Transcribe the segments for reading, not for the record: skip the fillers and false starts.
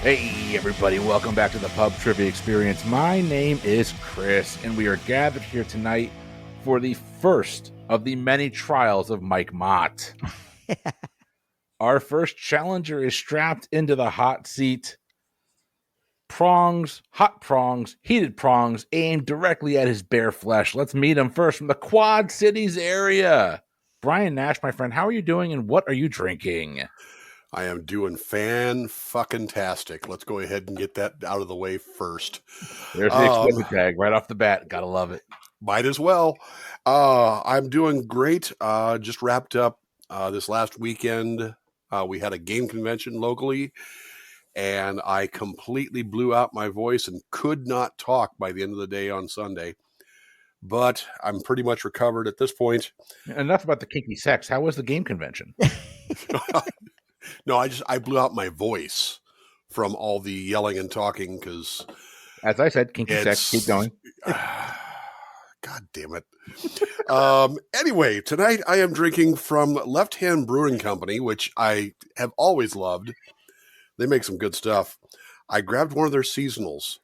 Hey, everybody, welcome back to the Pub Trivia Experience. My name is Chris, and we are gathered here tonight for the first of the many trials of Mike Mott. Our first challenger is strapped into the hot seat. Prongs, hot prongs, heated prongs aimed directly at his bare flesh. Let's meet him first from the Quad Cities area. Brian Nash, my friend, how are you doing, and what are you drinking? I am doing fan-fucking-tastic. Let's go ahead and get that out of the way first. There's the explicit tag right off the bat. Gotta love it. Might as well. I'm doing great. Just wrapped up this last weekend. We had a game convention locally, and I completely blew out my voice and could not talk by the end of the day on Sunday. But I'm pretty much recovered at this point. Enough about the kinky sex. How was the game convention? No, I blew out my voice from all the yelling and talking because, as I said, kinky sex. Keep going. God damn it. Anyway, tonight I am drinking from Left Hand Brewing Company, which I have always loved. They make some good stuff. I grabbed one of their seasonals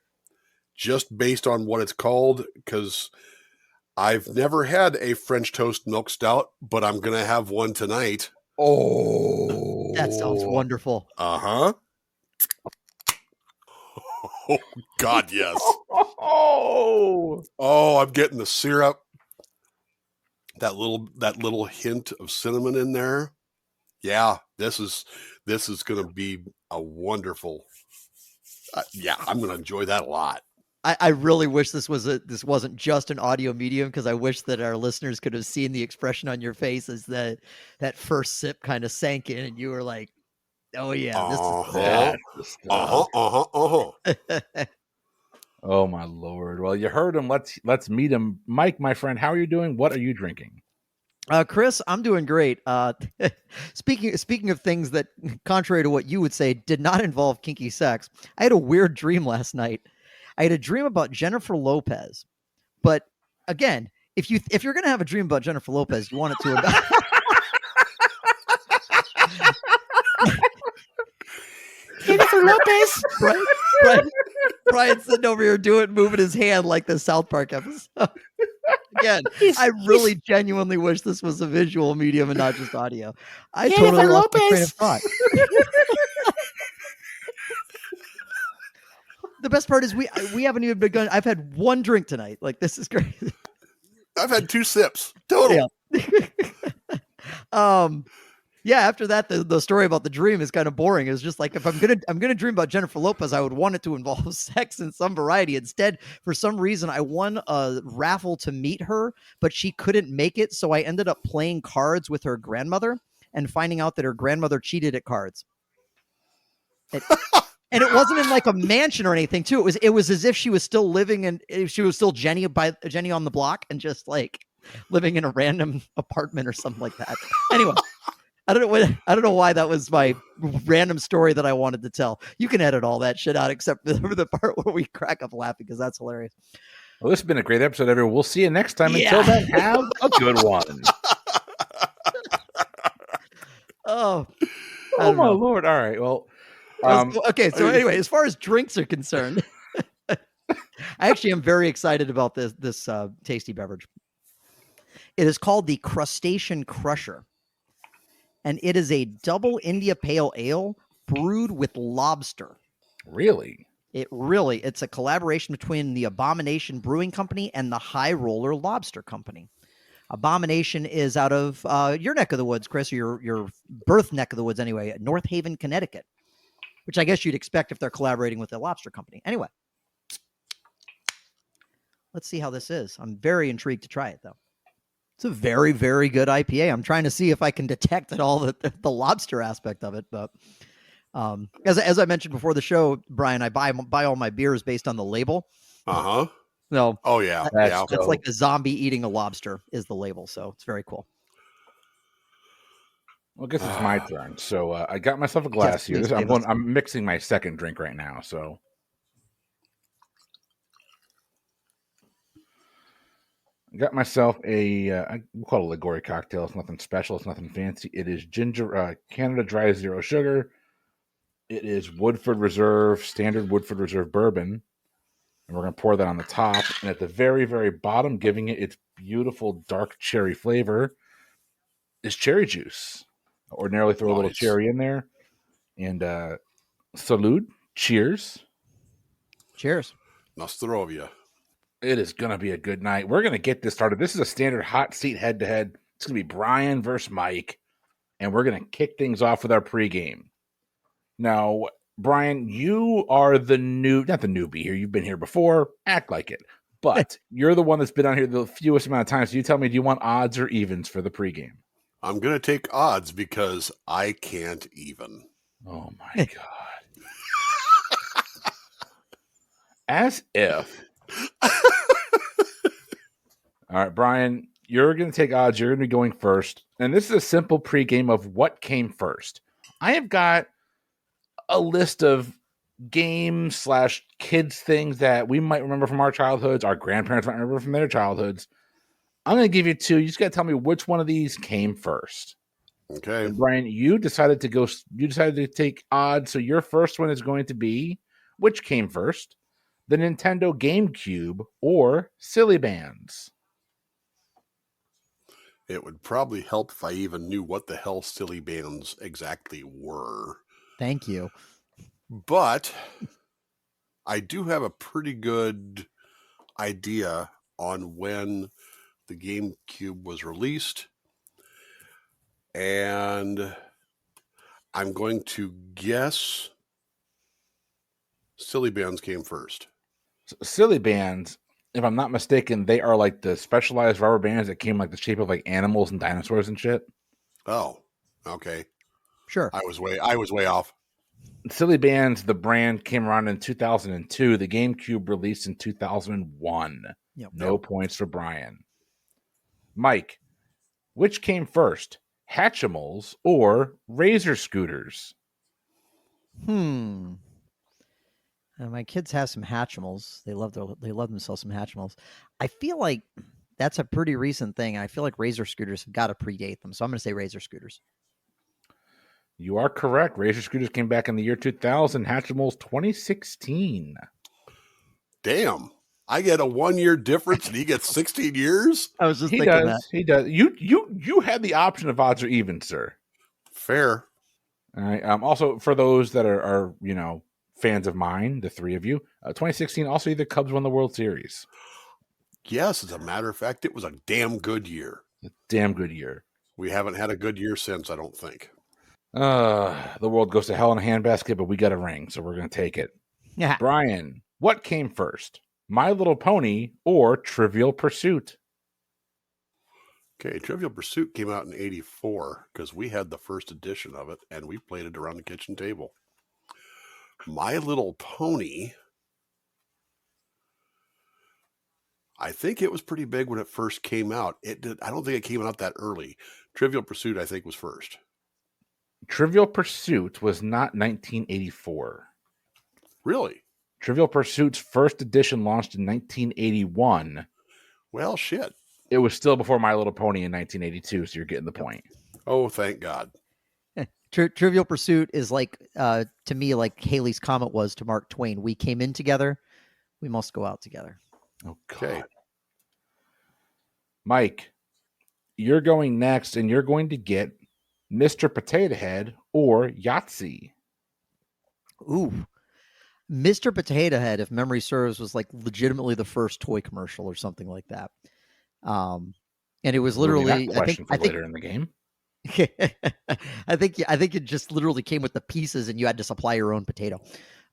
just based on what it's called because I've never had a French toast milk stout, but I'm going to have one tonight. Oh, that sounds wonderful. Uh-huh. Oh, God, yes. Oh, I'm getting the syrup. That little hint of cinnamon in there. Yeah, this is going to be a wonderful. I'm going to enjoy that a lot. I really wish this wasn't just an audio medium because I wish that our listeners could have seen the expression on your face as that first sip kind of sank in and you were like, "Oh yeah, this is Oh my Lord! Well, you heard him. Let's meet him, Mike, my friend. How are you doing? What are you drinking? Chris, I'm doing great. Speaking of things that, contrary to what you would say, did not involve kinky sex, I had a weird dream last night. I had a dream about Jennifer Lopez, but again, if you're gonna have a dream about Jennifer Lopez, you want it to about Jennifer Lopez. Brian's sitting over here moving his hand like the South Park episode. Again, I really genuinely wish this was a visual medium and not just audio. I totally lost my train of thought. The best part is we haven't even begun. I've had one drink tonight. Like, this is crazy. I've had 2 sips total. Yeah. After that, the story about the dream is kind of boring. It's just like, if I'm gonna dream about Jennifer Lopez, I would want it to involve sex in some variety. Instead, for some reason, I won a raffle to meet her, but she couldn't make it, so I ended up playing cards with her grandmother and finding out that her grandmother cheated at cards. And it wasn't in like a mansion or anything, too. It was as if she was still living and she was still Jenny on the block and just like living in a random apartment or something like that. Anyway, I don't know why that was my random story that I wanted to tell. You can edit all that shit out except for the part where we crack up laughing because that's hilarious. Well, this has been a great episode, everyone. We'll see you next time. Yeah. Until then, have a good one. Oh my Lord! All right, well. Okay, so anyway, as far as drinks are concerned, I actually am very excited about this tasty beverage. It is called the Crustacean Crusher, and it is a double India Pale Ale brewed with lobster. Really? It's a collaboration between the Abomination Brewing Company and the High Roller Lobster Company. Abomination is out of your neck of the woods, Chris, or your birth neck of the woods anyway, North Haven, Connecticut. Which I guess you'd expect if they're collaborating with a lobster company. Anyway, let's see how this is. I'm very intrigued to try it, though. It's a very, very good IPA. I'm trying to see if I can detect at all the lobster aspect of it. But as I mentioned before the show, Brian, I buy all my beers based on the label. Uh-huh. No. Oh, yeah. That's like a zombie eating a lobster is the label. So it's very cool. Well, I guess it's my turn. So I got myself a glass here. I'm mixing my second drink right now. So I got myself we'll call it a Ligori cocktail. It's nothing special. It's nothing fancy. It is ginger, Canada Dry Zero Sugar, It is Woodford Reserve, standard Woodford Reserve bourbon. And we're going to pour that on the top. And at the very, very bottom, giving it its beautiful dark cherry flavor, is cherry juice. Ordinarily throw a little Nice. cherry in there. And salute. Cheers. Cheers. Nostrovia. It is going to be a good night. We're going to get this started. This is a standard hot seat head-to-head. It's going to be Brian versus Mike. And we're going to kick things off with our pregame. Now, Brian, you are not the newbie here. You've been here before. Act like it. But you're the one that's been on here the fewest amount of times. So you tell me, do you want odds or evens for the pregame? I'm going to take odds because I can't even. Oh, my God. As if. All right, Brian, you're going to take odds. You're going to be going first. And this is a simple pregame of what came first. I have got a list of game/kids things that we might remember from our childhoods, our grandparents might remember from their childhoods. I'm going to give you two. You just got to tell me which one of these came first. Okay. And Brian, you decided to take odds. So your first one is going to be which came first, the Nintendo GameCube or Silly Bands? It would probably help if I even knew what the hell Silly Bands exactly were. Thank you. But I do have a pretty good idea on when the GameCube was released. And I'm going to guess Silly Bands came first. Silly Bands, if I'm not mistaken, they are like the specialized rubber bands that came like the shape of like animals and dinosaurs and shit. Oh, okay. Sure. I was way off. Silly Bands, the brand, came around in 2002. The GameCube released in 2001. Yep. No points for Brian. Mike, which came first, Hatchimals or Razor Scooters? My kids have some Hatchimals. They love themselves some Hatchimals. I feel like that's a pretty recent thing. I feel like Razor Scooters have got to predate them. So I'm going to say Razor Scooters. You are correct. Razor Scooters came back in the year 2000. Hatchimals 2016. Damn. I get a 1 year difference and he gets 16 years? I was just He thinking does. He does. You had the option of odds or even, sir. Fair. All right. Also, for those that are fans of mine, the three of you, 2016 also the Cubs won the World Series. Yes, as a matter of fact, it was a damn good year. Damn good year. We haven't had a good year since, I don't think. The world goes to hell in a handbasket, but we got a ring, so we're going to take it. Yeah. Brian, what came first, My Little Pony or Trivial Pursuit? Okay, Trivial Pursuit came out in 84 because we had the first edition of it and we played it around the kitchen table. My Little Pony, I think it was pretty big when it first came out. I don't think it came out that early. Trivial Pursuit, I think, was first. Trivial Pursuit was not 1984. Really? Trivial Pursuit's first edition launched in 1981. Well, shit. It was still before My Little Pony in 1982, so you're getting the point. Oh, thank God. Trivial Pursuit is like, to me, like Haley's Comet was to Mark Twain. We came in together. We must go out together. Oh, God. Okay. Mike, you're going next, and you're going to get Mr. Potato Head or Yahtzee. Ooh. Mr. Potato Head, if memory serves, was like legitimately the first toy commercial or something like that. And it was literally, I think later in the game. I think it just literally came with the pieces and you had to supply your own potato.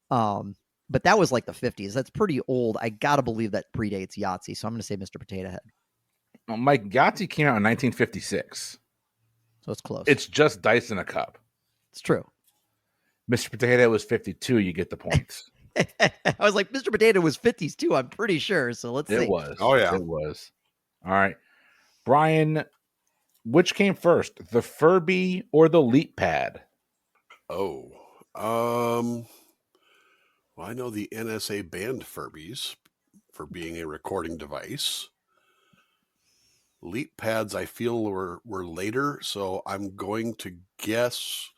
But that was like the 50s. That's pretty old. I gotta believe that predates Yahtzee. So I'm gonna say Mr. Potato Head. Well, Mike, Yahtzee came out in 1956. So it's close. It's just dice in a cup. It's true. Mr. Potato Head was 52. You get the points. I was like, Mr. Potato was 50s too, I'm pretty sure. So let's see. It was. Oh, yeah. It was. All right. Brian, which came first, the Furby or the Leap Pad? Oh. Well, I know the NSA banned Furbies for being a recording device. Leap pads, I feel, were later, so I'm going to guess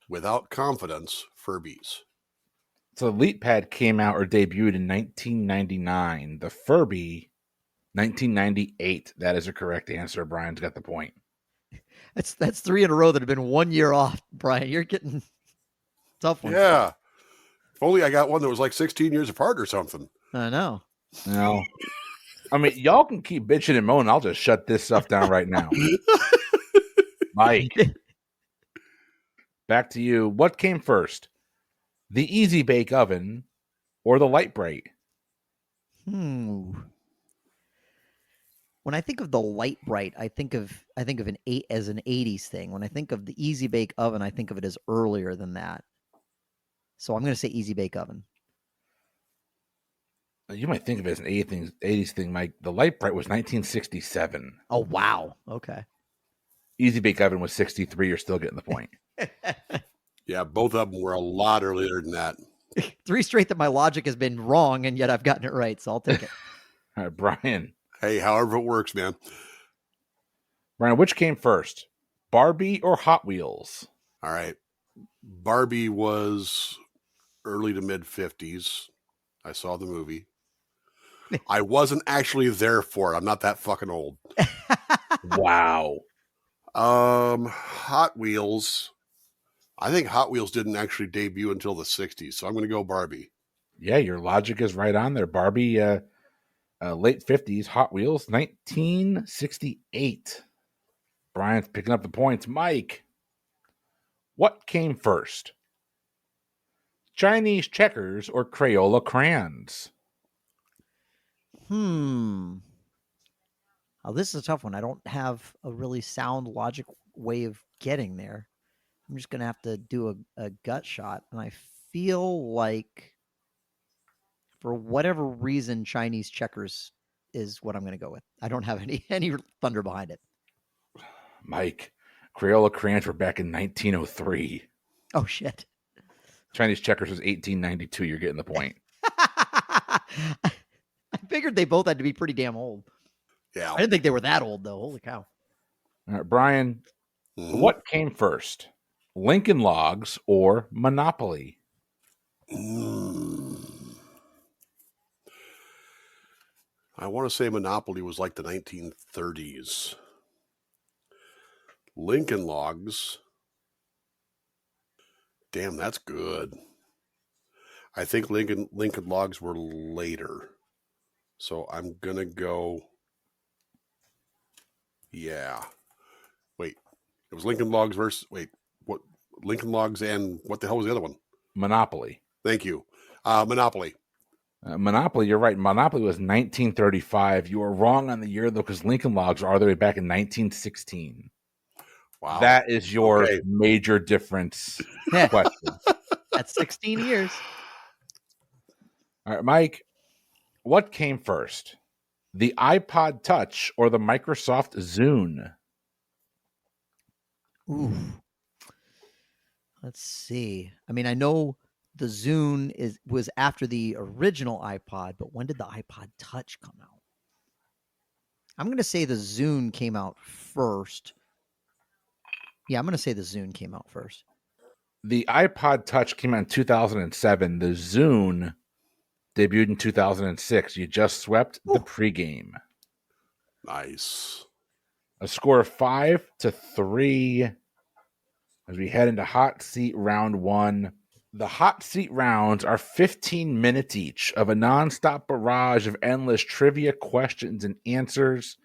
without confidence, Furbies. So the Elite Pad came out or debuted in 1999. The Furby, 1998. That is a correct answer. Brian's got the point. That's 3 in a row that have been 1 year off, Brian. You're getting tough ones. Yeah. If only I got one that was like 16 years apart or something. I know. No. I mean, y'all can keep bitching and moaning. I'll just shut this stuff down right now. Mike, back to you. What came first? The Easy Bake Oven or the Light Bright? When I think of the Light Bright, I think of an 80s thing. When I think of the Easy Bake Oven, I think of it as earlier than that. So I'm going to say Easy Bake Oven. You might think of it as an 80s thing, Mike. The Light Bright was 1967. Oh, wow. Okay. Easy Bake Oven was 63. You're still getting the point. Yeah, both of them were a lot earlier than that. 3 straight that my logic has been wrong, and yet I've gotten it right, so I'll take it. All right, Brian. Hey, however it works, man. Brian, which came first? Barbie or Hot Wheels? All right. Barbie was early to mid 50s. I saw the movie. I wasn't actually there for it. I'm not that fucking old. Wow. Hot Wheels. I think Hot Wheels didn't actually debut until the 60s, so I'm going to go Barbie. Yeah, your logic is right on there. Barbie, late 50s. Hot Wheels, 1968. Brian's picking up the points. Mike, what came first? Chinese checkers or Crayola crayons? Oh, this is a tough one. I don't have a really sound logic way of getting there. I'm just going to have to do a gut shot. And I feel like, for whatever reason, Chinese checkers is what I'm going to go with. I don't have any thunder behind it. Mike, Crayola crayons were back in 1903. Oh, shit. Chinese checkers was 1892. You're getting the point. I figured they both had to be pretty damn old. Yeah. I didn't think they were that old, though. Holy cow. All right, Brian, what came first? Lincoln Logs or Monopoly? I want to say Monopoly was like the 1930s. Lincoln Logs. Damn, that's good. I think Lincoln Logs were later. So I'm going to go. Yeah. Wait. It was Lincoln Logs versus. Wait. What? Lincoln Logs and what the hell was the other one? Monopoly. Thank you. Monopoly. Monopoly, you're right. Monopoly was 1935. You were wrong on the year, though, because Lincoln Logs are all the way back in 1916. Wow. That is your major difference question. That's 16 years. All right, Mike, what came first? The iPod Touch or the Microsoft Zune? Ooh. Let's see. I mean, I know the Zune was after the original iPod, but when did the iPod Touch come out? I'm going to say the Zune came out first. Yeah, I'm going to say the Zune came out first. The iPod Touch came out in 2007. The Zune debuted in 2006. You just swept the pregame. Nice. A score of 5-3 as we head into hot seat round 1. The hot seat rounds are 15 minutes each of a nonstop barrage of endless trivia questions and answers.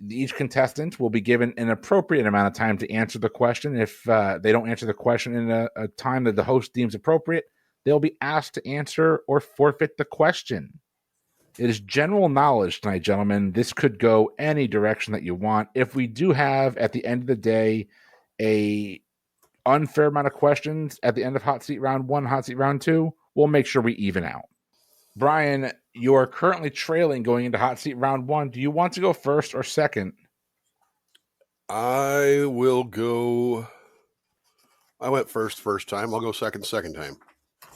Each contestant will be given an appropriate amount of time to answer the question. If they don't answer the question in a time that the host deems appropriate, they'll be asked to answer or forfeit the question. It is general knowledge tonight, gentlemen. This could go any direction that you want. If we do have, at the end of the day, a unfair amount of questions at the end of hot seat round 1, hot seat round 2, we'll make sure we even out. Brian, you are currently trailing going into hot seat round 1. Do you want to go first or second? I will go. I went first time. I'll go second time.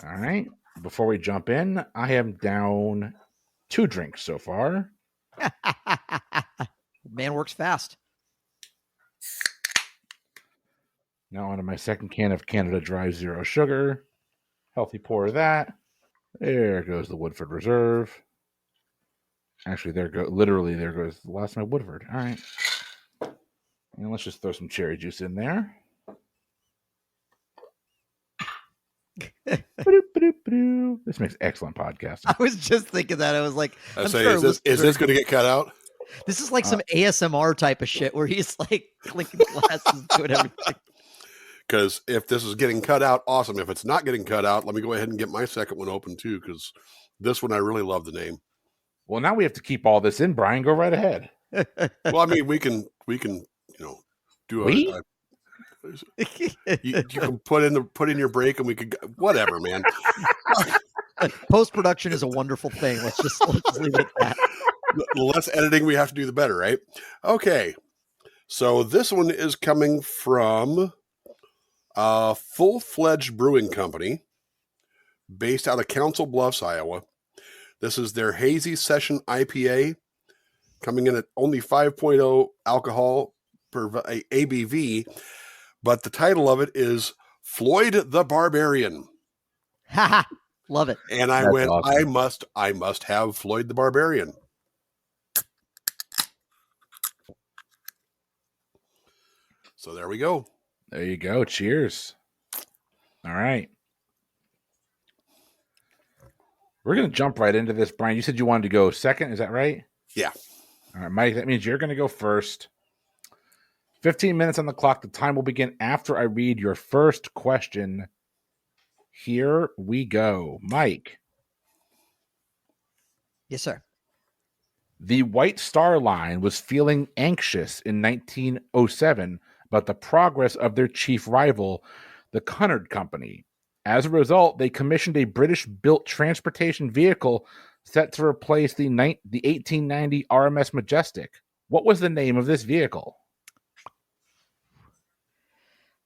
All right. Before we jump in, I am down 2 drinks so far. Man works fast. Now onto my second can of Canada Dry Zero Sugar. Healthy pour of that. There goes the Woodford Reserve. Actually, there goes the last of my Woodford. All right. And let's just throw some cherry juice in there. This makes excellent podcasting. I was just thinking that. I was like, I say, is this going to get cut out? This is like some ASMR type of shit where he's like clinking glasses, doing everything. Because if this is getting cut out, awesome. If it's not getting cut out, let me go ahead and get my second one open too, because this one I really love the name. Well, now we have to keep all this in, Brian. Go right ahead. Well, I mean, we can do a you can put in your break, and we could whatever, man. Post production is a wonderful thing. Let's leave it at that. The less editing we have to do, the better, right? Okay, so this one is coming from a full-fledged brewing company based out of Council Bluffs, Iowa. This is their Hazy Session IPA, coming in at only 5.0 alcohol per ABV, but the title of it is Floyd the Barbarian. Ha! Love it. And I went, awesome. I must have Floyd the Barbarian. So there we go. There you go. Cheers. All right. We're going to jump right into this, Brian. You said you wanted to go second. Is that right? Yeah. All right, Mike, that means you're going to go first. 15 minutes on the clock. The time will begin after I read your first question. Here we go. Mike. Yes, sir. The White Star Line was feeling anxious in 1907 about the progress of their chief rival, the Cunard Company. As a result, they commissioned a British-built transportation vehicle set to replace the 1890 RMS Majestic. What was the name of this vehicle?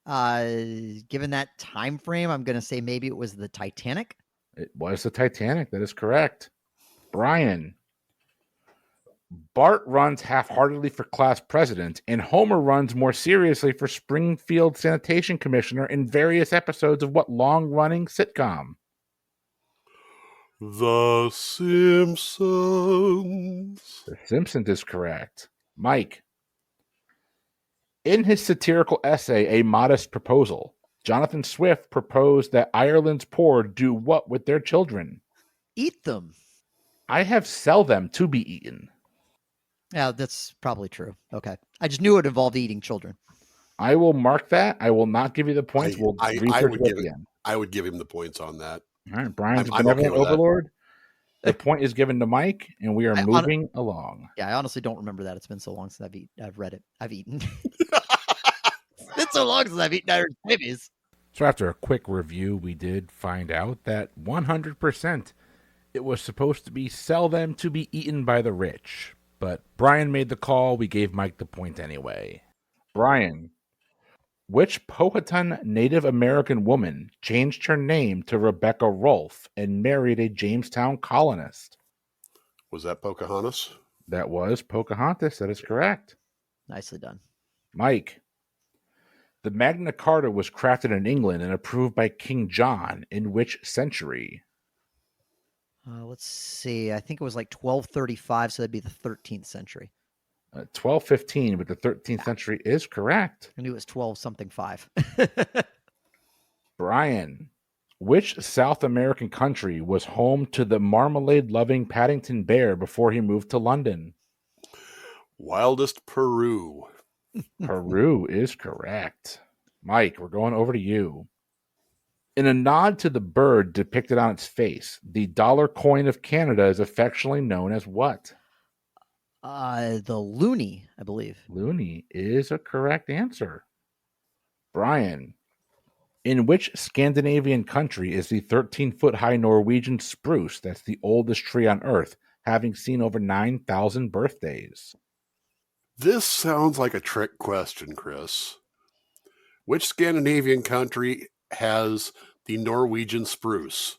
Given that time frame, I'm going to say maybe it was the Titanic. It was the Titanic. That is correct. Brian. Bart runs half-heartedly for class president, and Homer runs more seriously for Springfield sanitation commissioner in various episodes of what long-running sitcom? The Simpsons. The Simpsons is correct. Mike. In his satirical essay, A Modest Proposal, Jonathan Swift proposed that Ireland's poor do what with their children? Eat them. I have sell them to be eaten. Yeah, that's probably true. Okay. I just knew it involved eating children. I will mark that. I will not give you the points. I would give him the points on that. All right, Brian's benevolent overlord. The point is given to Mike, and we are moving along. Yeah, I honestly don't remember that. It's been so long since I've read it. I've eaten. It's been so long since I've eaten Irish babies. So after a quick review, we did find out that 100% it was supposed to be sell them to be eaten by the rich. But Brian made the call. We gave Mike the point anyway. Brian, which Powhatan Native American woman changed her name to Rebecca Rolfe and married a Jamestown colonist? Was that Pocahontas? That was Pocahontas. That is correct. Nicely done. Mike, the Magna Carta was crafted in England and approved by King John in which century? Let's see. I think it was like 1235, so that'd be the 13th century. 1215, but the 13th century is correct. I knew it was 12 something 5. Brian, which South American country was home to the marmalade-loving Paddington Bear before he moved to London? Wildest Peru. Peru is correct. Mike, we're going over to you. In a nod to the bird depicted on its face, the dollar coin of Canada is affectionately known as what? The loonie, I believe. Loonie is a correct answer. Brian, in which Scandinavian country is the 13-foot-high Norwegian spruce that's the oldest tree on Earth, having seen over 9,000 birthdays? This sounds like a trick question, Chris. Which Scandinavian country has the Norwegian spruce?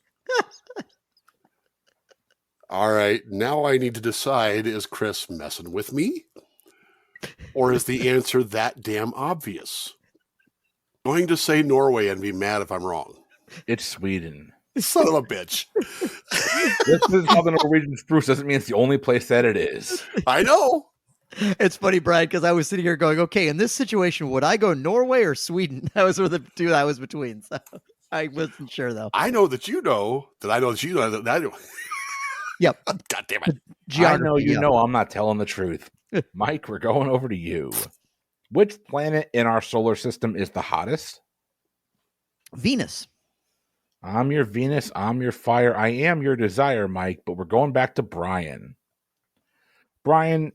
All right, now I need to decide, is Chris messing with me? Or is the answer that damn obvious? going to say Norway and be mad if I'm wrong. It's Sweden. Son of a bitch. This is how the Norwegian spruce doesn't mean it's the only place that it is. I know. It's funny, Brian, because I was sitting here going, okay, in this situation, would I go Norway or Sweden? That was the two I was between. So I wasn't sure, though. I know that you know that I know that you know that I know. Yep. God damn it. I know you know I'm not telling the truth. Mike, we're going over to you. Which planet in our solar system is the hottest? Venus. I'm your Venus. I'm your fire. I am your desire, Mike. But we're going back to Brian. Brian,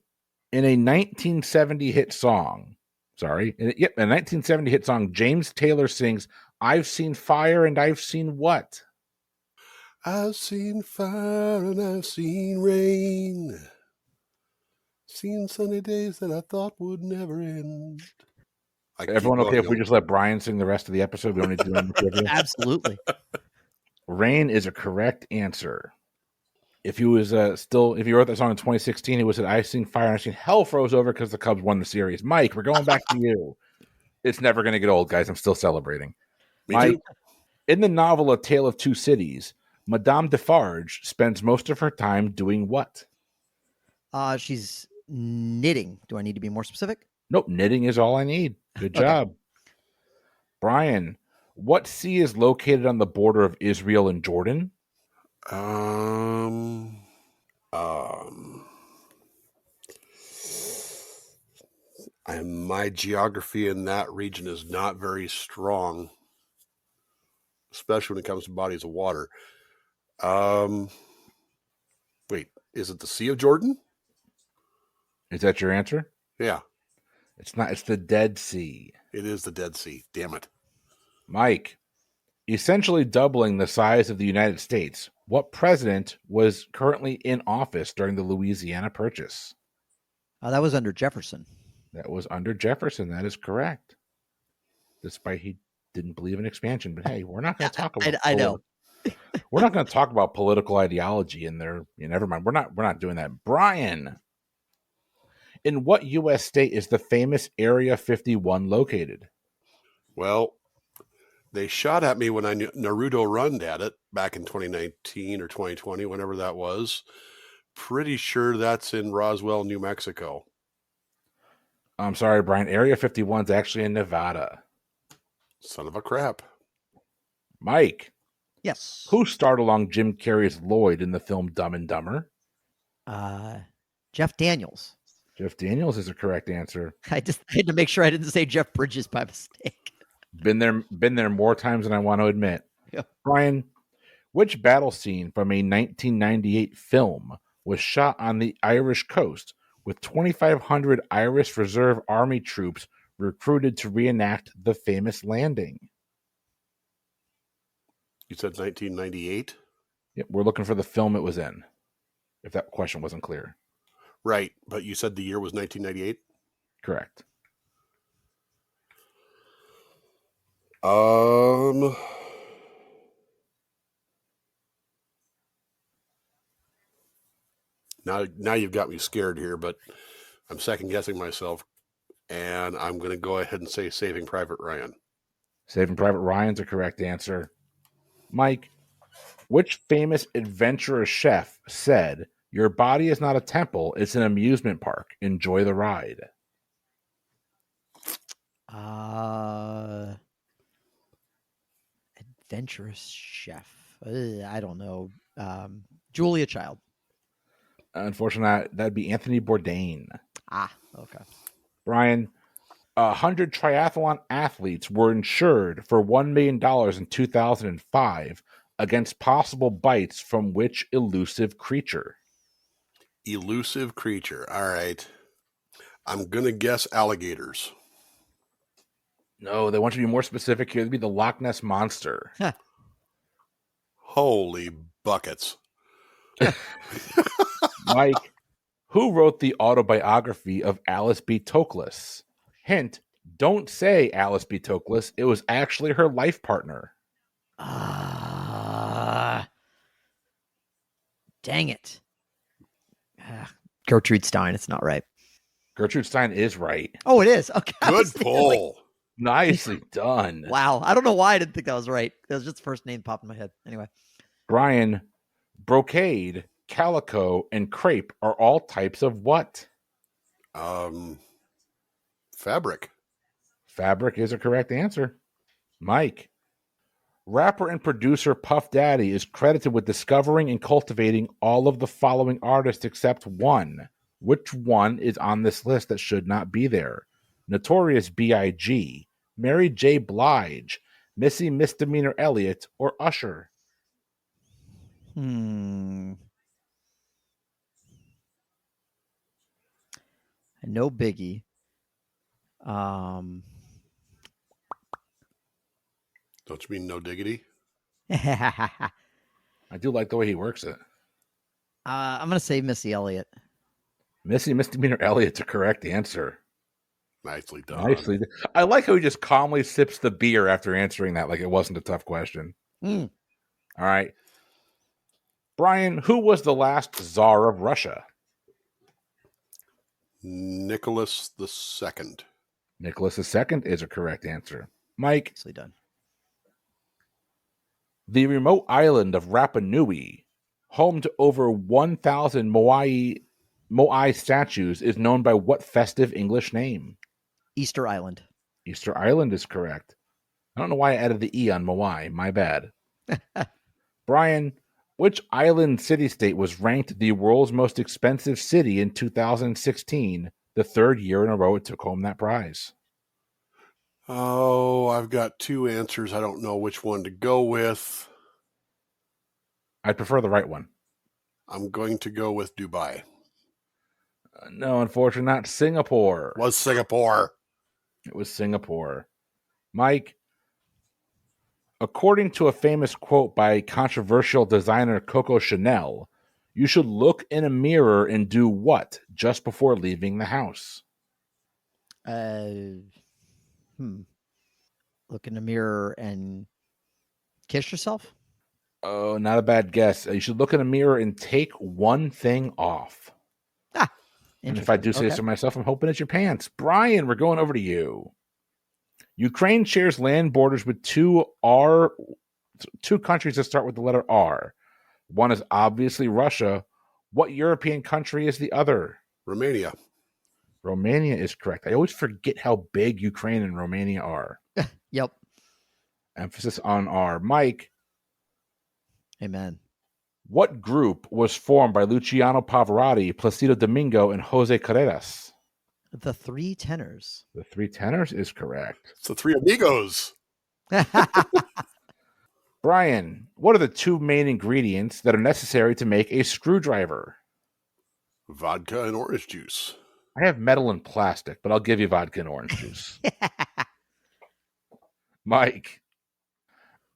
in a 1970 hit song, a 1970 hit song, James Taylor sings, "I've seen fire and I've seen what?" I've seen fire and I've seen rain. Seen sunny days that I thought would never end. Everyone okay if we just let Brian sing the rest of the episode? We don't need to do anything. Absolutely. Rain is a correct answer. If he was if he wrote that song in 2016, he would have said, "I've seen fire and I've seen hell froze over" because the Cubs won the series. Mike, we're going back to you. It's never going to get old, guys. I'm still celebrating. Me Mike, too. in the novel A Tale of Two Cities, Madame Defarge spends most of her time doing what? She's knitting. Do I need to be more specific? Nope, knitting is all I need. Good Okay. job. Brian, what sea is located on the border of Israel and Jordan? My geography in that region is not very strong, especially when it comes to bodies of water. Wait, is it the Sea of Jordan? Is that your answer? Yeah, It's not. It's the Dead Sea. it is the Dead Sea. Damn it. Mike, essentially doubling the size of the United States, what president was currently in office during the Louisiana Purchase? That was under Jefferson. That was under Jefferson. That is correct. Despite he didn't believe in expansion. But hey, we're not going to talk about I know. We're not going to talk about political ideology in there. Never mind. We're not doing that. Brian, in what U.S. state is the famous Area 51 located? Well, they shot at me when I Naruto run at it back in 2019 or 2020, whenever that was. Pretty sure that's in Roswell, New Mexico. I'm sorry, Brian. Area 51 is actually in Nevada. Son of a crap. Mike, Yes. who starred along Jim Carrey's Lloyd in the film Dumb and Dumber? Jeff Daniels. Jeff Daniels is a correct answer. I had to make sure I didn't say Jeff Bridges by mistake. Been there more times than I want to admit. Yeah. Brian, which battle scene from a 1998 film was shot on the Irish coast with 2,500 Irish Reserve Army troops recruited to reenact the famous landing? You said 1998? Yep, we're looking for the film it was in, if that question wasn't clear. Right, but you said the year was 1998? Correct. Now you've got me scared here, but I'm second guessing myself, and I'm going to go ahead and say Saving Private Ryan. Saving Private Ryan's a correct answer. Mike, which famous adventurous chef said, "Your body is not a temple, it's an amusement park. Enjoy the ride"? Adventurous chef. I don't know. Julia Child. Unfortunately, that'd be Anthony Bourdain. Okay. Brian, 100 triathlon athletes were insured for $1 million in 2005 against possible bites from which elusive creature? Elusive creature. All right. I'm going to guess alligators. No, they want you to be more specific here. It'd be the Loch Ness Monster. Holy buckets. Mike, who wrote the autobiography of Alice B. Toklas? Hint, don't say Alice B. Toklas. It was actually her life partner. Dang it. Gertrude Stein. It's not right. Gertrude Stein is right. Oh, it is. Okay. Good pull. Nicely done. Wow. I don't know why I didn't think that was right. That was just the first name popped in my head. Anyway. Brian, brocade, calico, and crepe are all types of what? Fabric. Fabric is a correct answer. Mike, rapper and producer Puff Daddy is credited with discovering and cultivating all of the following artists except one. Which one is on this list that should not be there? Notorious B.I.G., Mary J. Blige, Missy Misdemeanor Elliott, or Usher? I know Biggie. Don't you mean no diggity? I do like the way he works it. I'm going to say Missy Elliott. Missy Misdemeanor Elliott's a correct answer. Nicely done. Nicely. I like how he just calmly sips the beer after answering that like it wasn't a tough question. Mm. All right. Brian, who was the last Tsar of Russia? Nicholas II. Nicholas II is a correct answer. Mike, Nicely done. the remote island of Rapa Nui, home to over 1,000 Moai statues, is known by what festive English name? Easter Island. Easter Island is correct. I don't know why I added the E on Moai. My bad. Brian, which island city-state was ranked the world's most expensive city in 2016, the third year in a row it took home that prize? Oh, I've got two answers. I don't know which one to go with. I'd prefer the right one. I'm going to go with Dubai. No, unfortunately, not Singapore. Was Singapore. It was Singapore. Mike, according to a famous quote by controversial designer Coco Chanel, you should look in a mirror and do what just before leaving the house? Look in the mirror and kiss yourself? Oh, not a bad guess. You should look in a mirror and take one thing off. And if I do say so myself, I'm hoping it's your pants. Brian, we're going over to you. Ukraine shares land borders with two countries that start with the letter R. One is obviously Russia. What European country is the other? Romania. Romania is correct. I always forget how big Ukraine and Romania are. Yep. Emphasis on R. Mike. Amen. What group was formed by Luciano Pavarotti, Placido Domingo, and Jose Carreras? The Three Tenors. The Three Tenors is correct. It's the Three Amigos. Brian, what are the two main ingredients that are necessary to make a screwdriver? Vodka and orange juice. I have metal and plastic, but I'll give you vodka and orange juice. Mike,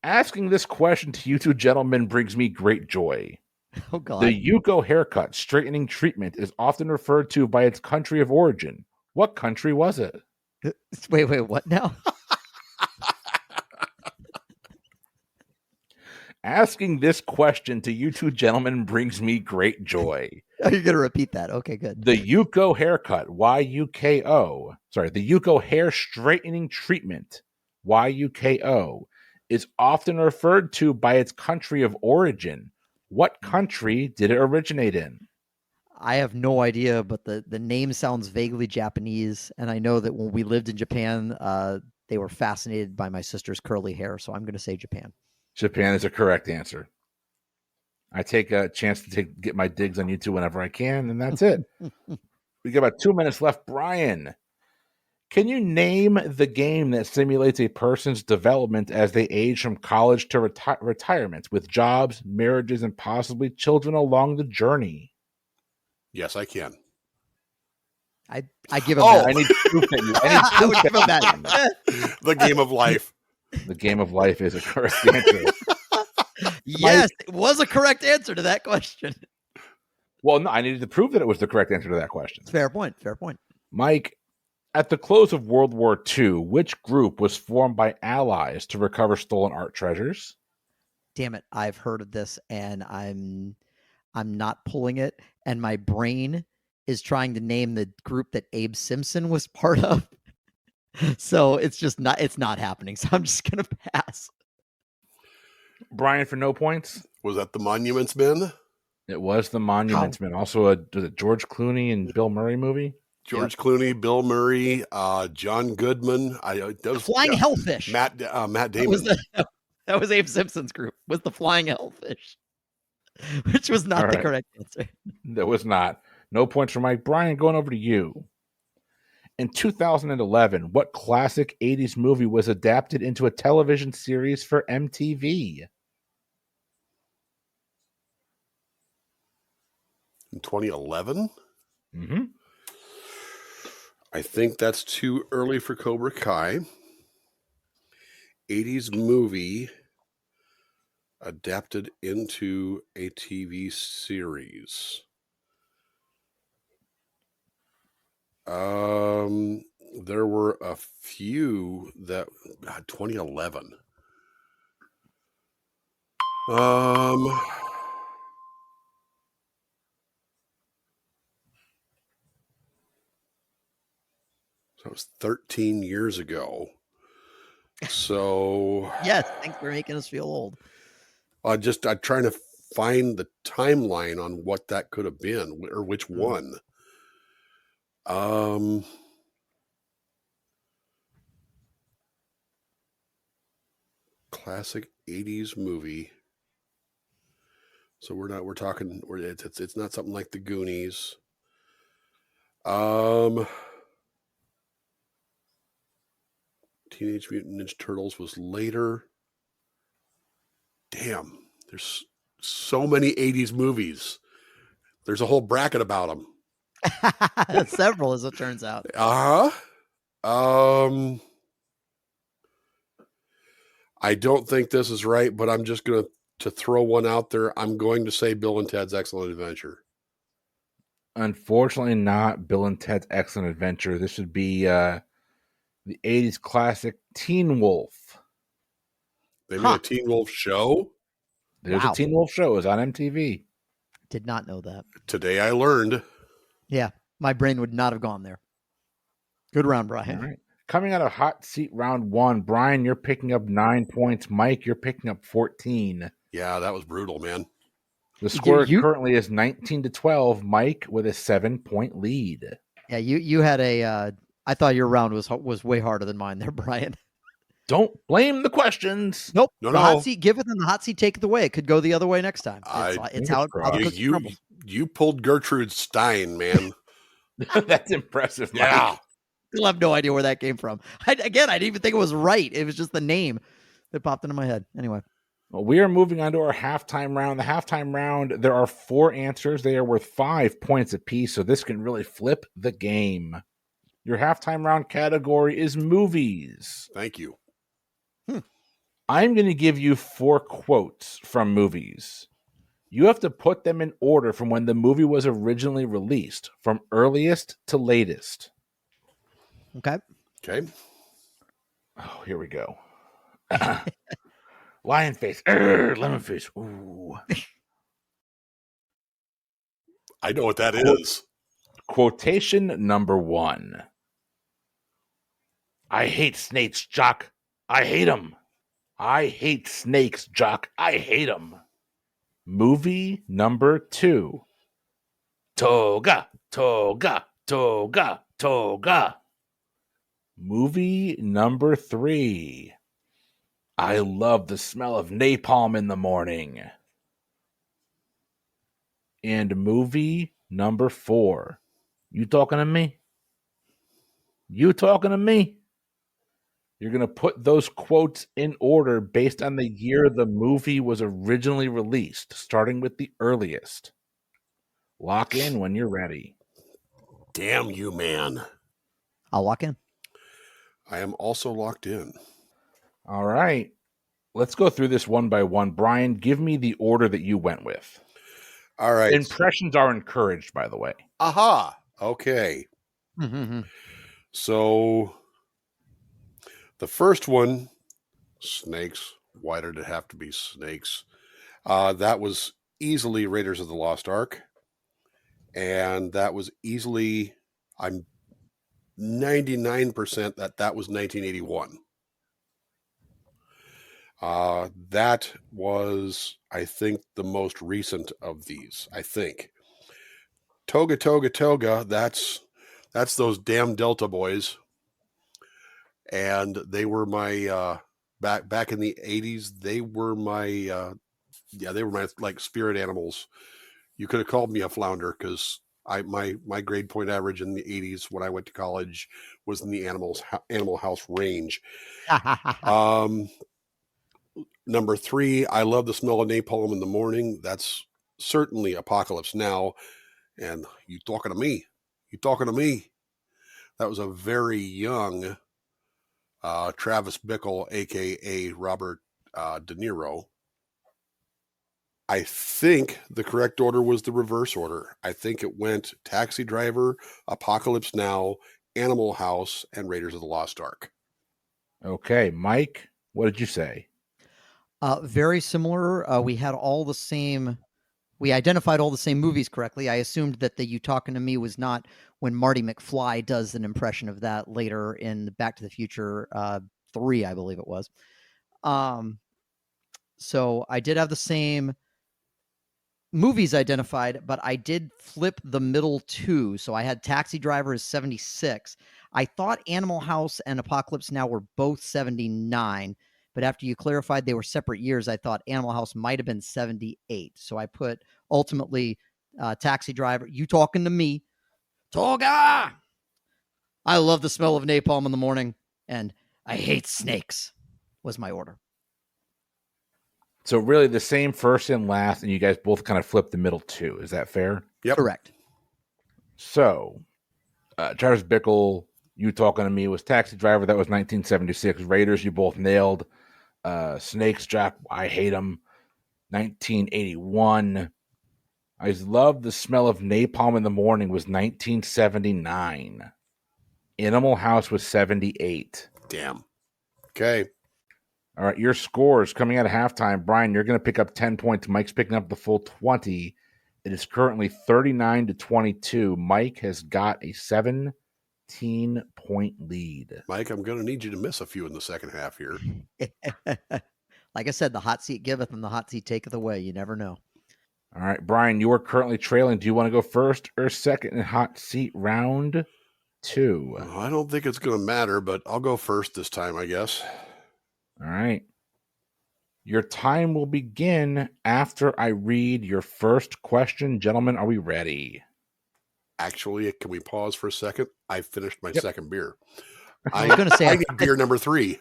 asking this question to you two gentlemen brings me great joy. Oh, God. The Yuko haircut straightening treatment is often referred to by its country of origin. What country was it? Wait, what now? Asking this question to you two gentlemen brings me great joy. Oh, you're going to repeat that. Okay, good. The Yuko haircut, Y-U-K-O, the Yuko hair straightening treatment, Y-U-K-O, is often referred to by its country of origin. What country did it originate in? I have no idea, but the name sounds vaguely Japanese, and I know that when we lived in Japan, they were fascinated by my sister's curly hair, so I'm going to say Japan. Japan is a correct answer. I take a chance to get my digs on you two whenever I can, and that's it. We got about 2 minutes left. Brian, can you name the game that simulates a person's development as they age from college to retirement with jobs, marriages, and possibly children along the journey? Yes, I can. I give him that. that. I need proof that you. I would give him that. The game of life. The game of life is a correct answer. Yes, it was a correct answer to that question. Well, no, I needed to prove that it was the correct answer to that question. Fair point. Fair point. Mike, at the close of World War II, which group was formed by allies to recover stolen art treasures? Damn it, I've heard of this, and I'm not pulling it, and my brain is trying to name the group that Abe Simpson was part of. So it's not happening. So I'm just gonna pass. Brian for no points. Was that the Monuments Men? It was the Monuments Men. Also, was it George Clooney and Bill Murray movie? George Clooney, Bill Murray, John Goodman. Flying Hellfish. Matt Damon. That was Abe Simpson's group. Was the Flying Hellfish, which was not the correct answer. That was not. No points for Mike. Brian, going over to you. In 2011, what classic 80s movie was adapted into a television series for MTV? In 2011? Mm-hmm. I think that's too early for Cobra Kai. 80s movie adapted into a TV series. There were a few that 2011. So it was 13 years ago. So yes, thanks for making us feel old. I'm trying to find the timeline on what that could have been or which one. Classic 80s movie. So it's not something like the Goonies. Teenage Mutant Ninja Turtles was later. Damn, there's so many 80s movies. There's a whole bracket about them. Several, as it turns out. I don't think this is right, but I'm just going to throw one out there. I'm going to say Bill and Ted's Excellent Adventure. Unfortunately, not Bill and Ted's Excellent Adventure. This would be the 80s classic Teen Wolf. They made a Teen Wolf show? There's a Teen Wolf show. It was on MTV. Did not know that. Today I learned. Yeah, my brain would not have gone there. Good round, Brian. All right. Coming out of hot seat round 1, Brian, you're picking up 9 points. Mike, you're picking up 14. Yeah, that was brutal, man. The score currently is 19-12. Mike with a 7-point lead. Yeah, you had a. I thought your round was way harder than mine there, Brian. Don't blame the questions. Nope. No. Hot seat, give it, and the hot seat, take it away. It could go the other way next time. It's how you pulled Gertrude Stein, man. That's impressive, Mike. Yeah. Still have no idea where that came from. I didn't even think it was right. It was just the name that popped into my head. Anyway. Well, we are moving on to our halftime round. The halftime round, there are 4 answers. They are worth 5 points apiece, so this can really flip the game. Your halftime round category is movies. Thank you. I'm going to give you 4 quotes from movies. You have to put them in order from when the movie was originally released, from earliest to latest. Okay. Oh, here we go. Lion face, lemon face. Ooh. I know what that is. Quotation number 1. I hate snakes, Jock. I hate them. I hate snakes, Jock. I hate them. Movie number 2. Toga, toga, toga, toga. Movie number 3. I love the smell of napalm in the morning. And movie number 4. You talking to me? You talking to me? You're going to put those quotes in order based on the year the movie was originally released, starting with the earliest. Lock in when you're ready. Damn you, man. I'll lock in. I am also locked in. All right. Let's go through this one by one. Brian, give me the order that you went with. All right. Impressions are encouraged, by the way. Aha. Okay. So the first one, snakes. Why did it have to be snakes? That was easily Raiders of the Lost Ark. And that was easily, I'm 99% that was 1981. That was, I think, the most recent of these. I think Toga Toga Toga. That's those damn Delta boys, and they were my back in the 80s. They were my they were my like spirit animals. You could have called me a flounder because my grade point average in the 80s when I went to college was in the animal house range. Number 3, I love the smell of napalm in the morning. That's certainly Apocalypse Now. And you talking to me? You talking to me? That was a very young Travis Bickle, aka Robert De Niro. I think the correct order was the reverse order. I think it went Taxi Driver, Apocalypse Now, Animal House, and Raiders of the Lost Ark. Okay, Mike, what did you say? Very similar. We had all the same. We identified all the same movies correctly. I assumed that the "You Talking to Me" was not when Marty McFly does an impression of that later in Back to the Future 3, I believe it was. So I did have the same movies identified, but I did flip the middle two. So I had Taxi Driver as 76. I thought Animal House and Apocalypse Now were both 79, but after you clarified they were separate years, I thought Animal House might have been 78. So I put ultimately Taxi Driver, You Talking to Me, Toga! I love the smell of napalm in the morning, and I hate snakes was my order. So really the same first and last, and you guys both kind of flipped the middle two. Is that fair? Yep. Correct. So Travis Bickle, You Talking to Me was Taxi Driver. That was 1976. Raiders, you both nailed. Snakes, Jack, I hate them. 1981. I love the smell of napalm in the morning was 1979. Animal House was 78. Damn. Okay. All right, your scores coming out of halftime. Brian, you're going to pick up 10 points. Mike's picking up the full 20. It is currently 39-22. Mike has got a 17-point lead. Mike, I'm going to need you to miss a few in the second half here. Like I said, the hot seat giveth and the hot seat taketh away. You never know. All right, Brian, you are currently trailing. Do you want to go first or second in hot seat round 2? Well, I don't think it's going to matter, but I'll go first this time, I guess. All right. Your time will begin after I read your first question. Gentlemen, are we ready? Actually, can we pause for a second? I finished my second beer. I was going to say, I need beer number 3.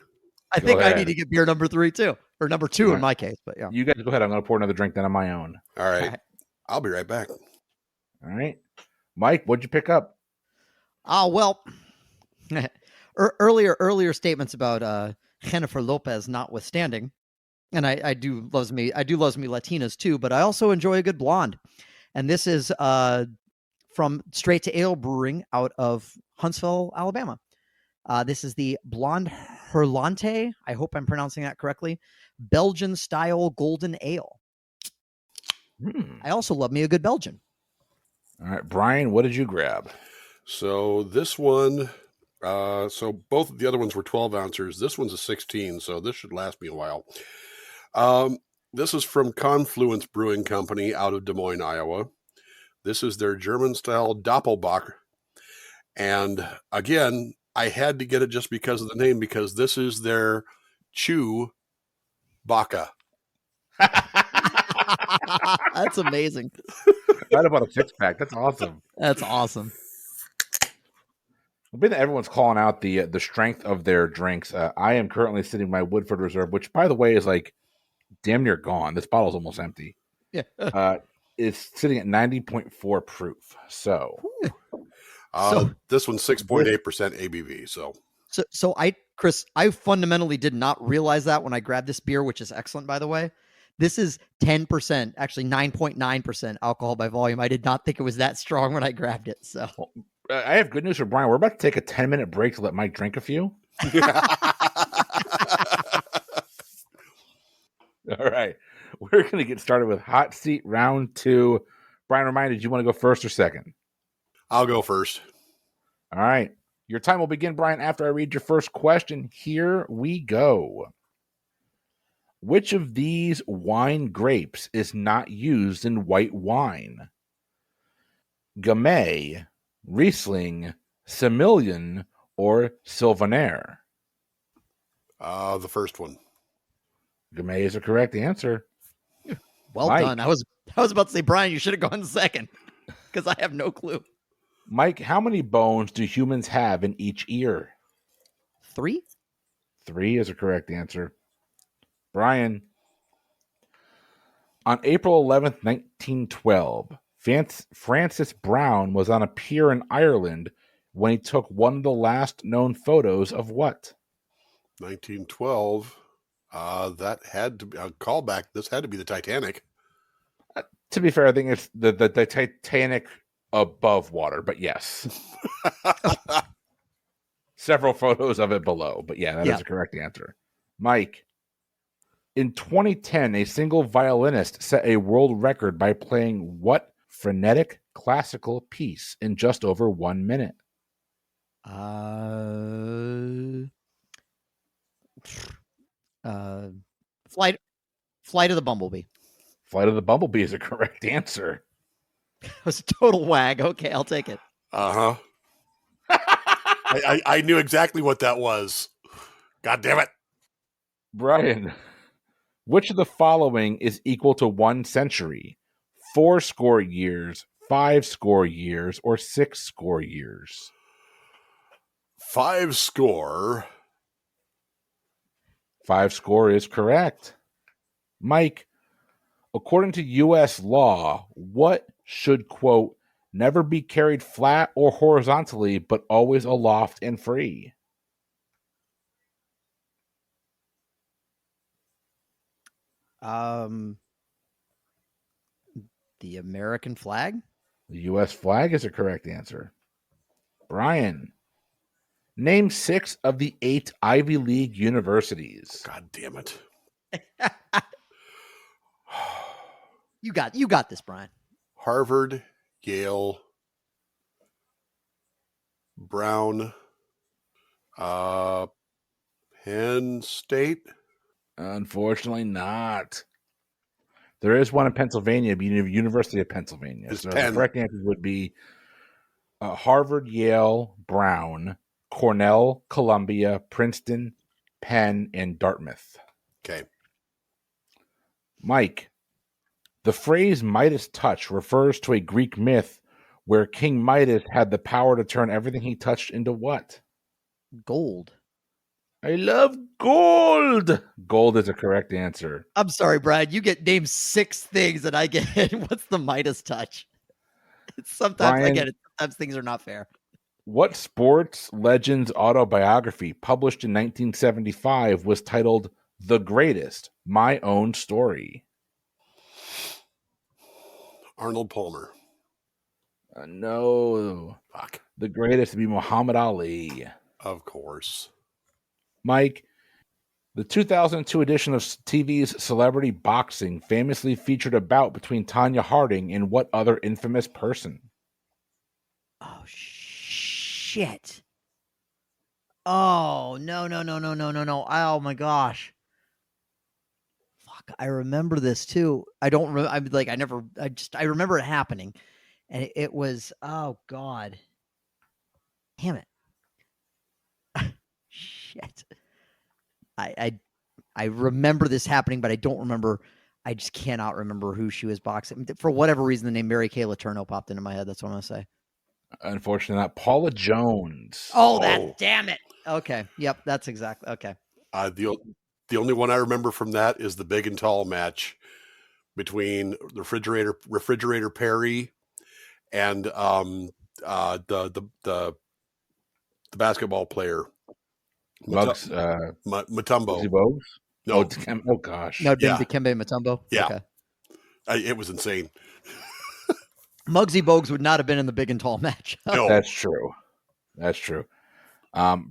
I think I need to get beer number 3 too, or number 2 in my case. But yeah, you guys go ahead. I'm going to pour another drink then on my own. All right. I'll be right back. All right. Mike, what'd you pick up? Oh, well, earlier statements about Jennifer Lopez notwithstanding, and I do loves me Latinas too, but I also enjoy a good blonde. And this is from Straight to Ale Brewing out of Huntsville, Alabama. This is the Blonde Herlante. I hope I'm pronouncing that correctly. Belgian style golden ale. I also love me a good Belgian. All right, Brian, what did you grab? So this one, so both of the other ones were 12 ounces. This one's a 16, so this should last me a while. This is from Confluence Brewing Company out of Des Moines, Iowa. This is their German-style Doppelbock. And again, I had to get it just because of the name, because this is their Chew Baka. That's amazing. Right about a 6-pack. That's awesome. That's awesome. Being that everyone's calling out the strength of their drinks, I am currently sitting my Woodford Reserve, which, by the way, is like damn near gone. This bottle's almost empty. Yeah. It's sitting at 90.4 proof. So this one's 6.8% ABV. So Chris, I fundamentally did not realize that when I grabbed this beer, which is excellent, by the way. This is 10%, actually 9.9% alcohol by volume. I did not think it was that strong when I grabbed it. So I have good news for Brian. We're about to take a 10-minute break to let Mike drink a few. All right. We're going to get started with hot seat round 2. Brian, remind, did you want to go first or second? I'll go first. All right. Your time will begin, Brian, after I read your first question. Here we go. Which of these wine grapes is not used in white wine? Gamay, Riesling, Semillon, or Sylvaner? The first one. Gamay is the correct answer. Well Mike. done. I was about to say, Brian, you should have gone second because I have no clue. Mike, how many bones do humans have in each ear? 3? 3 is a correct answer. Brian, on April 11th, 1912, Francis Brown was on a pier in Ireland when he took one of the last known photos of what? 1912. That had to be a callback. This had to be the Titanic. To be fair, I think it's the Titanic above water, but yes. Several photos of it below, but yeah, that is the correct answer. Mike, in 2010, a single violinist set a world record by playing what frenetic classical piece in just over 1 minute? Flight of the Bumblebee. Flight of the Bumblebee is a correct answer. It was a total wag. Okay, I'll take it. Uh-huh. I knew exactly what that was. God damn it. Brian, which of the following is equal to 1 century? 80 years, 50 years, or 60 years? 50. 50 is correct. Mike, according to U.S. law, what should, quote, never be carried flat or horizontally, but always aloft and free? The American flag? The U.S. flag is a correct answer. Brian, name 6 of the 8 Ivy League universities. God damn it. You got this, Brian. Harvard, Yale, Brown, Penn State. Unfortunately not. There is one in Pennsylvania, University of Pennsylvania. It's so Penn. the correct answer would be Harvard, Yale, Brown, Cornell, Columbia, Princeton, Penn, and Dartmouth. Okay. Mike, the phrase Midas touch refers to a Greek myth where King Midas had the power to turn everything he touched into what? Gold. I love gold. Gold is a correct answer. I'm sorry, Brian. You get named 6 things and I get what's the Midas touch? Sometimes Brian, I get it. Sometimes things are not fair. What sports legend's autobiography published in 1975 was titled The Greatest, My Own Story? Arnold Palmer. No. Fuck. The greatest would be Muhammad Ali. Of course. Mike, the 2002 edition of TV's Celebrity Boxing famously featured a bout between Tanya Harding and what other infamous person? Oh, shit. Oh, no. Oh, my gosh. Fuck, I remember this, too. I don't remember. I remember it happening. And it was, oh, God. Damn it. Shit. I remember this happening, but I don't remember. I just cannot remember who she was boxing. For whatever reason, the name Mary Kay Letourneau popped into my head. That's what I'm going to say. Unfortunately not. Paula Jones. Oh, damn it. Okay. Yep. That's exactly. Okay. The only one I remember from that is the big and tall match between refrigerator Perry and the basketball player Mugs, Mutombo. Bogues? No, Oh gosh. No, Dikembe Mutombo? Yeah. Okay. It was insane. Muggsy Bogues would not have been in the big and tall match. No. That's true.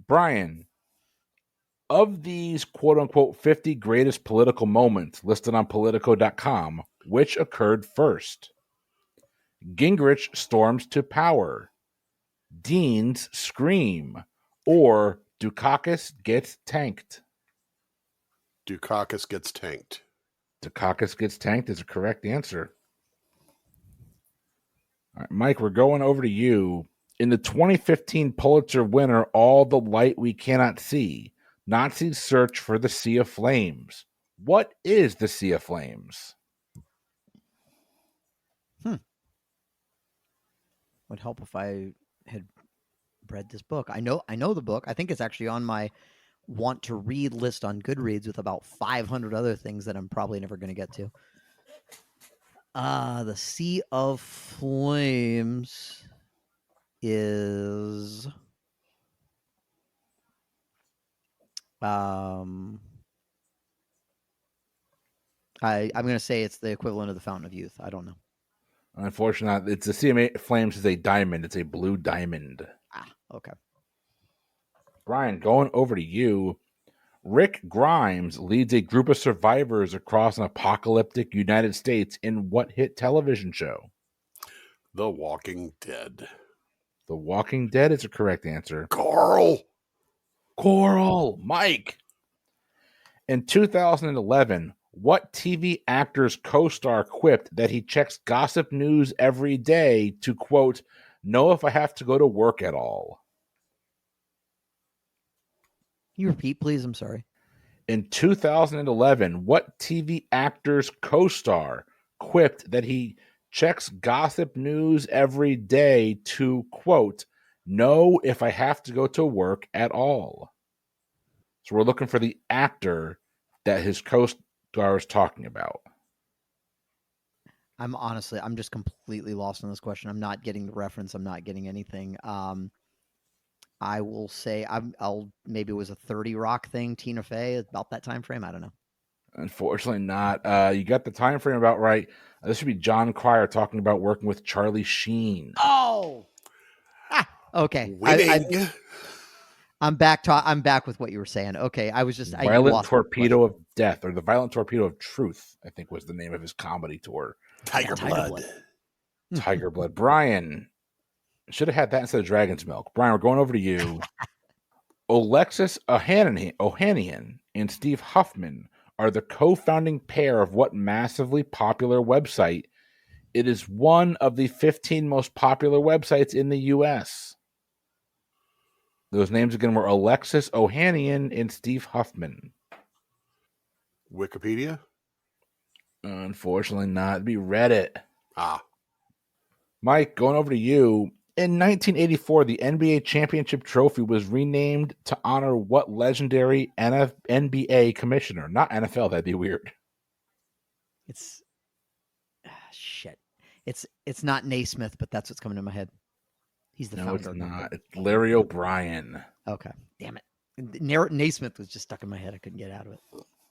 Brian, of these quote-unquote 50 greatest political moments listed on Politico.com, which occurred first? Gingrich storms to power. Dean's scream. or Dukakis gets tanked? Dukakis gets tanked. Dukakis gets tanked is a correct answer. All right, Mike, we're going over to you. In the 2015 Pulitzer winner, All the Light We Cannot See, Nazis search for the Sea of Flames. What is the Sea of Flames? Would help if I had read this book. I know the book. I think it's actually on my want to read list on Goodreads with about 500 other things that I'm probably never going to get to. The Sea of Flames is I'm going to say it's the equivalent of the Fountain of Youth. I don't know. Unfortunately, it's the Sea of Flames is a diamond. It's a blue diamond. Okay. Brian, going over to you. Rick Grimes leads a group of survivors across an apocalyptic United States in what hit television show? The Walking Dead. The Walking Dead is a correct answer. Coral. Mike. In 2011, what TV actor's co-star quipped that he checks gossip news every day to, quote, know if I have to go to work at all? Can you repeat, please? I'm sorry. In 2011, what TV actor's co-star quipped that he checks gossip news every day to, quote, know if I have to go to work at all? So we're looking for the actor that his co-star is talking about. I'm just completely lost on this question. I'm not getting the reference. I'm not getting anything. I will say maybe it was a 30 Rock thing. Tina Fey, about that time frame. I don't know. Unfortunately not. You got the time frame about right. This should be John Cryer talking about working with Charlie Sheen. Oh, okay. Winning. I'm back. I'm back with what you were saying. Okay, I was just Violent Torpedo of Death, or the Violent Torpedo of Truth, I think was the name of his comedy tour. Tiger Blood. Tiger Blood. Brian, should have had that instead of Dragon's Milk. Brian, we're going over to you. Alexis Ohanian and Steve Huffman are the co-founding pair of what massively popular website? It is one of the 15 most popular websites in the U.S. Those names again were Alexis Ohanian and Steve Huffman. Wikipedia? Unfortunately not. It'd be Reddit. Mike, going over to you. In 1984, the NBA championship trophy was renamed to honor what legendary NBA commissioner? Not NFL, that'd be weird. It's shit. It's not Naismith, but that's what's coming to my head. He's the founder. No, it's not. It's Larry O'Brien. Okay, damn it. Naismith was just stuck in my head. I couldn't get out of it.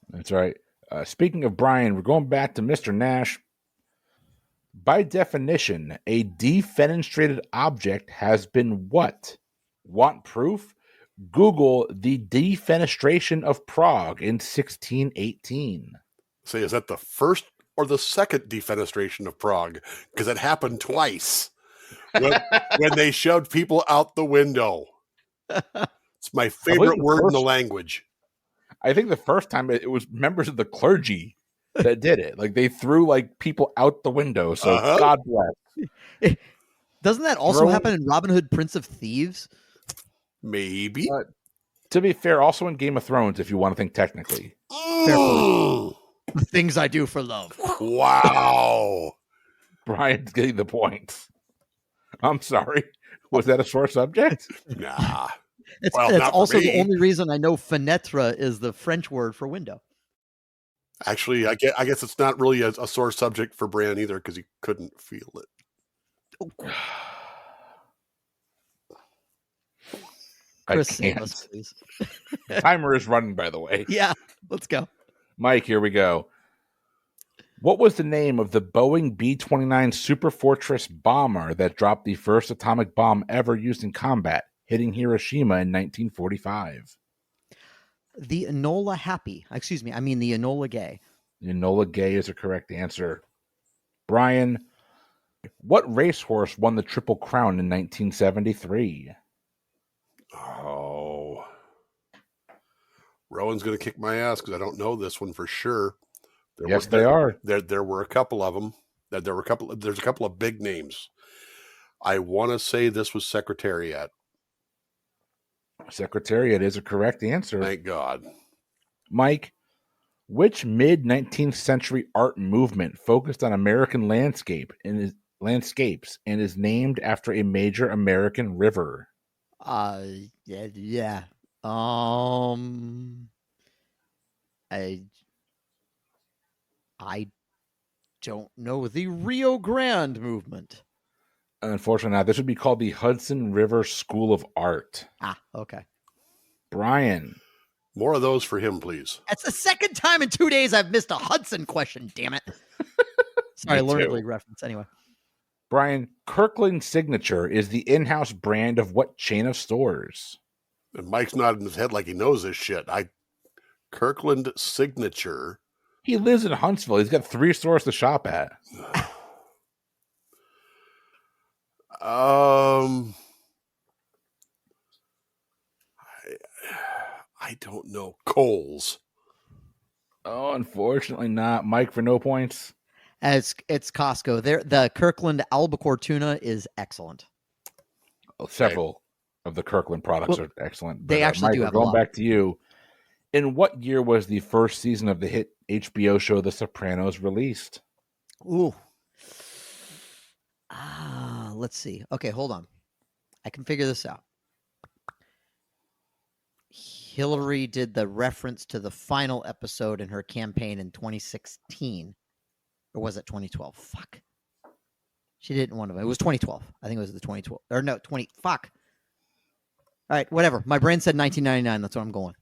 That's right. Speaking of Brian, we're going back to Mr. Nash. By definition, a defenestrated object has been what? Want proof? Google the defenestration of Prague in 1618. Say, is that the first or the second defenestration of Prague? Because it happened twice when they shoved people out the window. It's my favorite word in the language. I think the first time it was members of the clergy that did it. Like they threw like people out the window. So God bless. Doesn't that also happen in Robin Hood, Prince of Thieves? Maybe. To be fair, also in Game of Thrones, if you want to think technically. The things I do for love. Wow. Brian's getting the points. I'm sorry. Was that a sore subject? Nah. It's also the only reason I know fenêtre is the French word for window. Actually, I guess it's not really a sore subject for Bran either because he couldn't feel it. Chris, save us, please. Timer is running, by the way. Yeah, let's go. Mike, here we go. What was the name of the Boeing B-29 Superfortress bomber that dropped the first atomic bomb ever used in combat, hitting Hiroshima in 1945? The Enola Gay. The Enola Gay is a correct answer. Brian, what racehorse won the Triple Crown in 1973? Oh, Rowan's going to kick my ass because I don't know this one for sure. They are. There were a couple of them. There's a couple of big names. I want to say this was Secretariat. Secretariat is a correct answer. Thank God. Mike, which mid-19th century art movement focused on American landscapes and is named after a major American river? Yeah. I don't know the Rio Grande movement. Unfortunately not. This would be called the Hudson River School of Art. Okay. Brian. More of those for him, please. That's the second time in 2 days I've missed a Hudson question, damn it. Sorry, Learned League reference. Anyway. Brian, Kirkland Signature is the in-house brand of what chain of stores? And Mike's nodding his head like he knows this shit. Kirkland Signature. He lives in Huntsville. He's got 3 stores to shop at. I don't know. Kohl's. Oh, unfortunately not. Mike for no points. It's Costco. The Kirkland albacore tuna is excellent. Several of the Kirkland products are excellent. They actually Mike, do have going a lot. Back to you. In what year was the first season of the hit HBO show The Sopranos released? Ooh. Let's see. Okay, hold on. I can figure this out. Hillary did the reference to the final episode in her campaign in 2016. Or was it 2012? Fuck. She did one of them. It was 2012. I think it was the 2012. Or no, 20. Fuck. All right, whatever. My brain said 1999. That's what I'm going.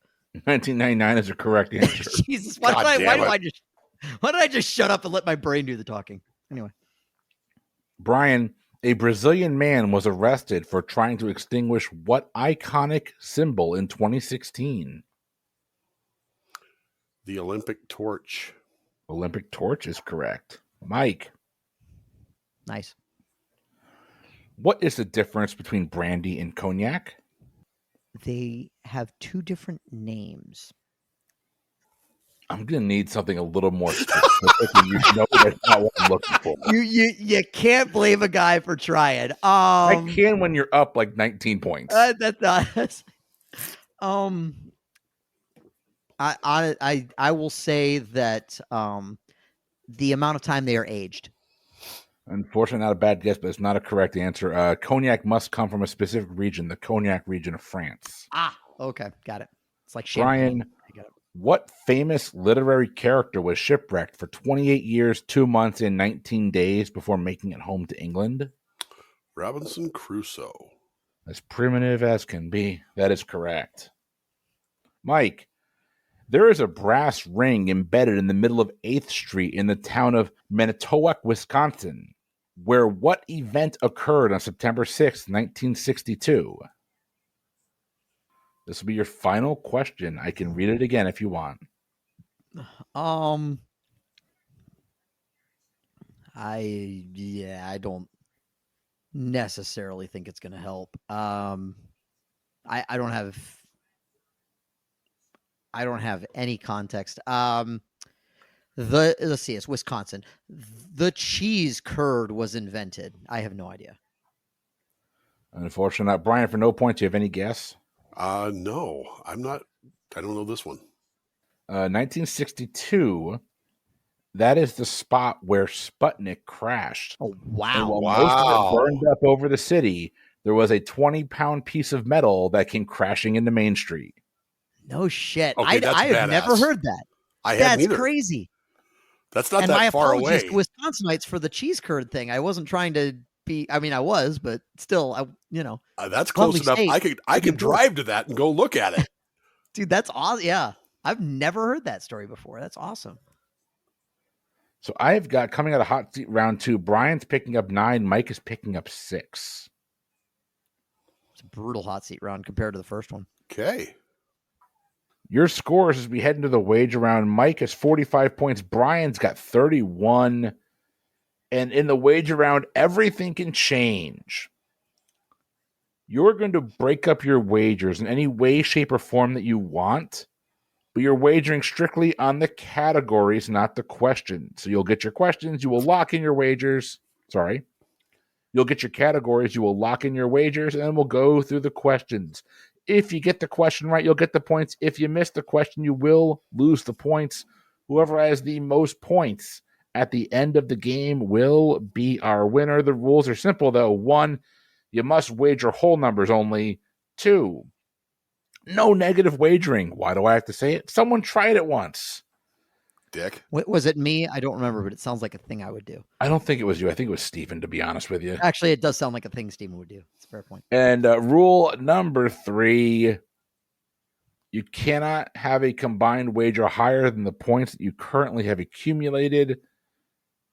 1999 is a correct answer. Jesus. Why did I just shut up and let my brain do the talking? Anyway. Brian, a Brazilian man was arrested for trying to extinguish what iconic symbol in 2016? The Olympic torch. Olympic torch is correct. Mike. Nice. What is the difference between brandy and cognac? They have 2 different names. I'm going to need something a little more specific. You know that's not what I'm looking for. You can't blame a guy for trying. I can when you're up like 19 points. That's I will say that the amount of time they are aged. Unfortunately, not a bad guess, but it's not a correct answer. Cognac must come from a specific region, the Cognac region of France. Okay, got it. It's like champagne. Brian, what famous literary character was shipwrecked for 28 years, 2 months, and 19 days before making it home to England? Robinson Crusoe. As primitive as can be. That is correct. Mike, there is a brass ring embedded in the middle of 8th Street in the town of Manitowoc, Wisconsin, where what event occurred on September 6th, 1962? This will be your final question. I can read it again if you want. I don't necessarily think it's going to help. I don't have any context. Let's see, it's Wisconsin. The cheese curd was invented. I have no idea. Unfortunately, Brian, for no points, do you have any guess? No, I'm not. I don't know this one. 1962. That is the spot where Sputnik crashed. Oh, wow. And while most of it burned up over the city, there was a 20-pound piece of metal that came crashing into Main Street. No shit. Okay, I have never heard that. That's crazy. That's not and that far away. My apologies to Wisconsinites for the cheese curd thing. I wasn't trying to be. I mean, I was, but still, that's close enough. State. I could drive to that and go look at it. Dude, that's awesome. Yeah, I've never heard that story before. That's awesome. So I've got coming out of hot seat round 2. Brian's picking up 9. Mike is picking up 6. It's a brutal hot seat round compared to the first one. Okay. Your scores as we head into the wager round. Mike has 45 points. Brian's got 31. And in the wager round, everything can change. You're going to break up your wagers in any way, shape, or form that you want. but you're wagering strictly on the categories, not the questions. So you'll get your questions, you will lock in your wagers. Sorry. You'll get your categories, you will lock in your wagers, and then we'll go through the questions. If you get the question right, you'll get the points. If you miss the question, you will lose the points. Whoever has the most points at the end of the game will be our winner. The rules are simple, though. 1, you must wager whole numbers only. 2, no negative wagering. Why do I have to say it? Someone tried it once. Dick. Was it me? I don't remember, but it sounds like a thing I would do. I don't think it was you. I think it was Stephen, to be honest with you. Actually, it does sound like a thing Steven would do. It's a fair point. And rule number 3, you cannot have a combined wager higher than the points that you currently have accumulated.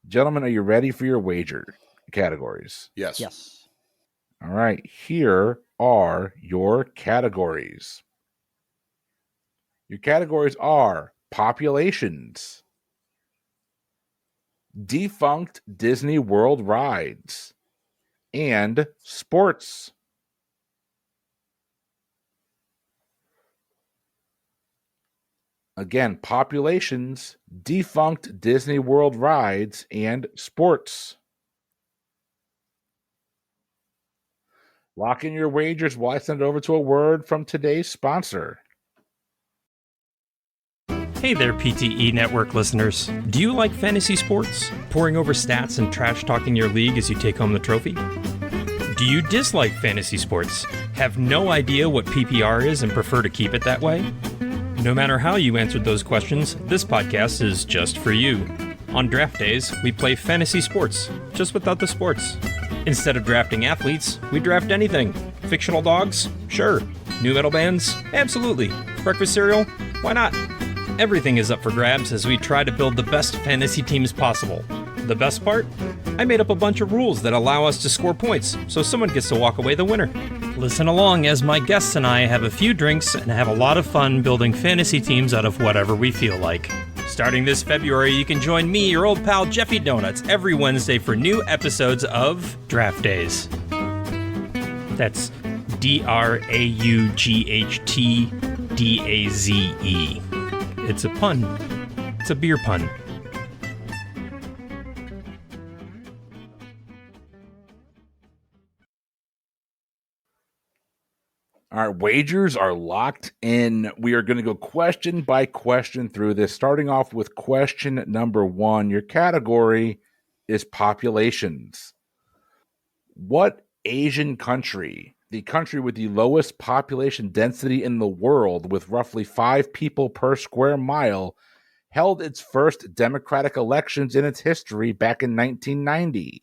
Gentlemen, are you ready for your wager categories? Yes. Yes. All right, here are your categories. Your categories are populations, defunct Disney World rides, and sports. Again, populations, defunct Disney World rides, and sports. Lock in your wagers while I send it over to a word from today's sponsor. Hey there, PTE Network listeners. Do you like fantasy sports? Pouring over stats and trash talking your league as you take home the trophy? Do you dislike fantasy sports? Have no idea what PPR is and prefer to keep it that way? No matter how you answered those questions, this podcast is just for you. On draft days, we play fantasy sports, just without the sports. Instead of drafting athletes, we draft anything. Fictional dogs? Sure. New metal bands? Absolutely. Breakfast cereal? Why not? Everything is up for grabs as we try to build the best fantasy teams possible. The best part? I made up a bunch of rules that allow us to score points, so someone gets to walk away the winner. Listen along as my guests and I have a few drinks and have a lot of fun building fantasy teams out of whatever we feel like. Starting this February, you can join me, your old pal Jeffy Donuts, every Wednesday for new episodes of Draft Days. That's DRAUGHTDAZE. It's a pun. It's a beer pun. All right, wagers are locked in. We are going to go question by question through this, starting off with question number 1. Your category is populations. What Asian country, the country with the lowest population density in the world, with roughly 5 people per square mile, held its first democratic elections in its history back in 1990?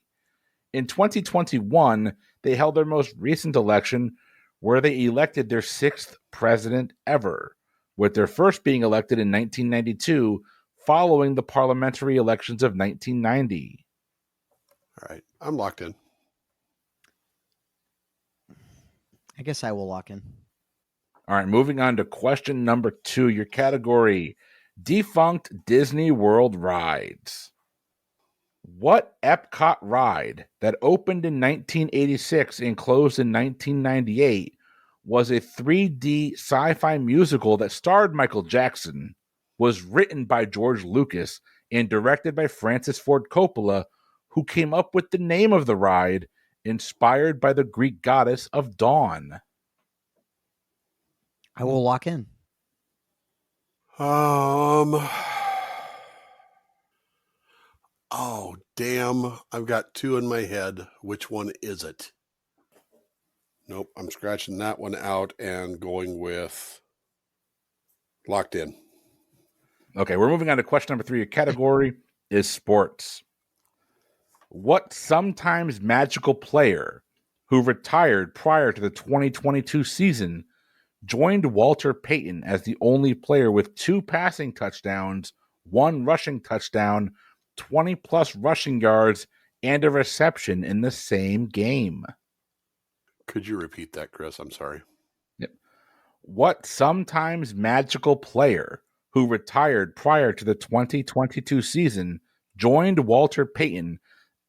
In 2021, they held their most recent election, where they elected their 6th president ever, with their first being elected in 1992 following the parliamentary elections of 1990. All right. I'm locked in. I guess I will lock in. All right, moving on to question number 2. Your category, defunct Disney World rides. What Epcot ride that opened in 1986 and closed in 1998 was a 3D sci-fi musical that starred Michael Jackson, was written by George Lucas, and directed by Francis Ford Coppola, who came up with the name of the ride, inspired by the Greek goddess of dawn? I will lock in. Oh, damn. I've got 2 in my head. Which one is it? Nope. I'm scratching that one out and going with locked in. Okay, we're moving on to question number 3. Your category is sports. What sometimes magical player who retired prior to the 2022 season joined Walter Payton as the only player with 2 passing touchdowns, 1 rushing touchdown, 20-plus rushing yards, and a reception in the same game? Could you repeat that, Chris? I'm sorry. Yep. What sometimes magical player who retired prior to the 2022 season joined Walter Payton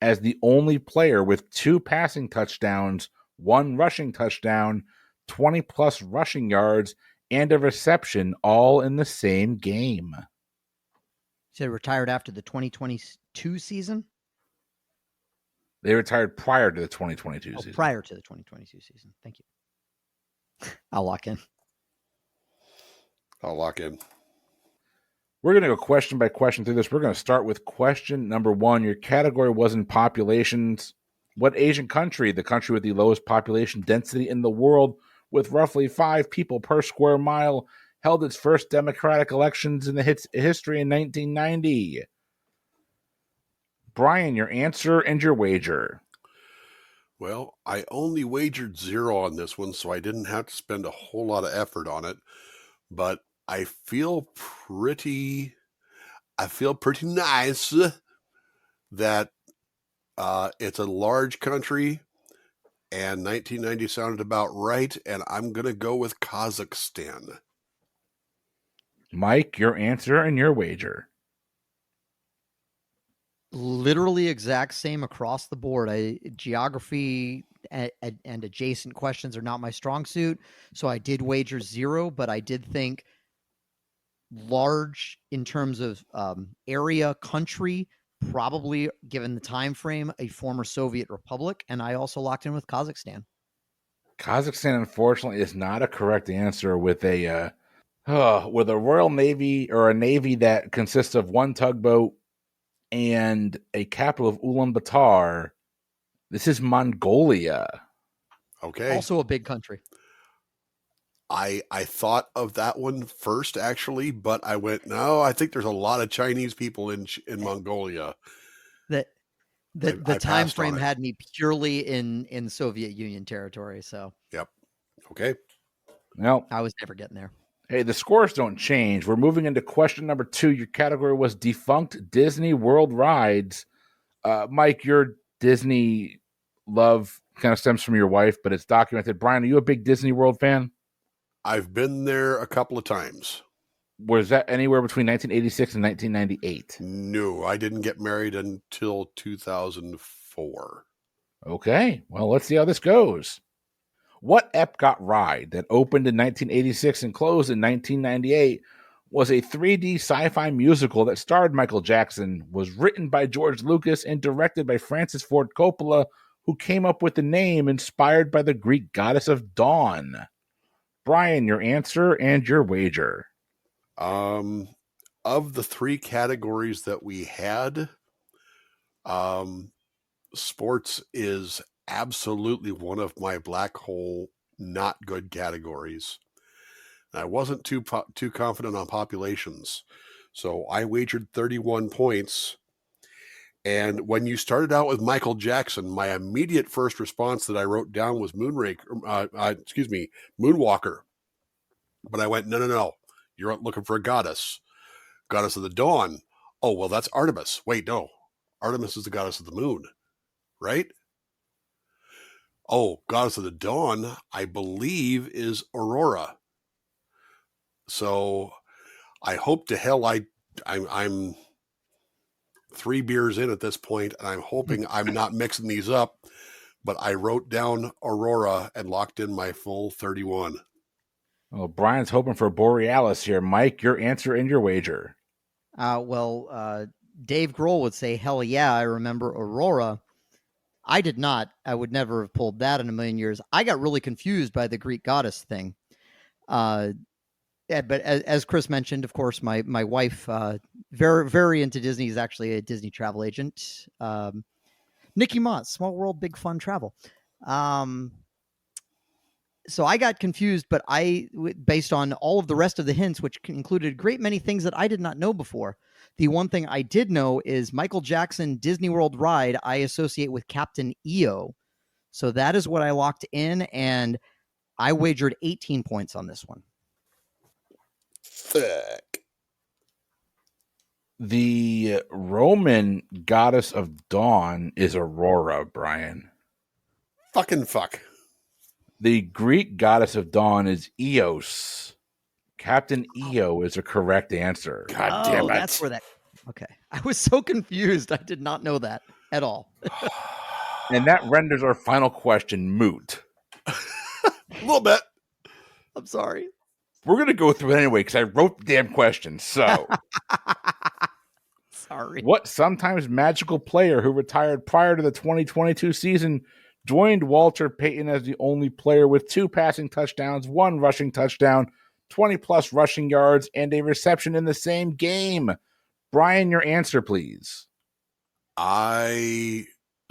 as the only player with 2 passing touchdowns, 1 rushing touchdown, 20-plus rushing yards, and a reception all in the same game? Said retired after the 2022 season. They retired prior to the 2022 season. Prior to the 2022 season. Thank you. I'll lock in. I'll lock in. We're going to go question by question through this. We're going to start with question number 1. Your category was in populations. What Asian country, the country with the lowest population density in the world, with roughly 5 people per square mile, held its first democratic elections in the history in 1990? Brian, your answer and your wager. Well, I only wagered 0 on this one, so I didn't have to spend a whole lot of effort on it. But I feel pretty nice that it's a large country, and 1990 sounded about right, and I'm going to go with Kazakhstan. Mike, your answer and your wager. Literally exact same across the board. Geography and adjacent questions are not my strong suit, so I did wager 0, but I did think large in terms of area, country, probably given the time frame, a former Soviet republic, and I also locked in with Kazakhstan. Kazakhstan, unfortunately, is not a correct answer. With a Royal Navy, or a navy that consists of 1 tugboat and a capital of Ulaanbaatar, this is Mongolia. Okay. Also a big country. I thought of that one first, actually, but I went, no, I think there's a lot of Chinese people in Mongolia. The time frame had me purely in Soviet Union territory, so. Yep. Okay. Well, I was never getting there. Hey, the scores don't change. We're moving into question number 2. Your category was defunct Disney World rides. Mike, your Disney love kind of stems from your wife, but it's documented. Brian, are you a big Disney World fan? I've been there a couple of times. Was that anywhere between 1986 and 1998? No, I didn't get married until 2004. Okay, well, let's see how this goes. What Epcot ride that opened in 1986 and closed in 1998 was a 3D sci-fi musical that starred Michael Jackson, was written by George Lucas, and directed by Francis Ford Coppola, who came up with the name inspired by the Greek goddess of dawn? Brian, your answer and your wager. Of the 3 categories that we had, sports is absolutely one of my black hole not good categories. And I wasn't too confident on populations, so I wagered 31 points. And when you started out with Michael Jackson, my immediate first response that I wrote down was Moonwalker. But I went, no. You're looking for a goddess of the dawn. Oh, well, that's Artemis. Wait, no. Artemis is the goddess of the moon, right? Oh, goddess of the dawn, I believe, is Aurora. So I hope to hell I'm 3 beers in at this point, and I'm hoping I'm not mixing these up, but I wrote down Aurora and locked in my full 31. Well, Brian's hoping for Borealis here. Mike, your answer and your wager. Dave Grohl would say, hell yeah, I remember Aurora. I did not. I would never have pulled that in a million years. I got really confused by the Greek goddess thing. But as Chris mentioned, of course, my wife, very, very into Disney, is actually a Disney travel agent. Nikki Moss, Small World, Big Fun Travel. So I got confused, but based on all of the rest of the hints, which included a great many things that I did not know before. The one thing I did know is Michael Jackson Disney World ride I associate with Captain EO. So that is what I locked in, and I wagered 18 points on this one. Fuck. The Roman goddess of dawn is Aurora, Brian. Fucking fuck. The Greek goddess of dawn is Eos. Captain EO is a correct answer. God damn it. That's where that. Okay. I was so confused. I did not know that at all. And that renders our final question moot. A little bit. I'm sorry. we're going to go through it anyway because I wrote the damn question. So, Sorry. what sometimes magical player who retired prior to the 2022 season joined Walter Payton as the only player with 2 passing touchdowns, 1 rushing touchdown, 20-plus rushing yards, and a reception in the same game? Brian, your answer, please.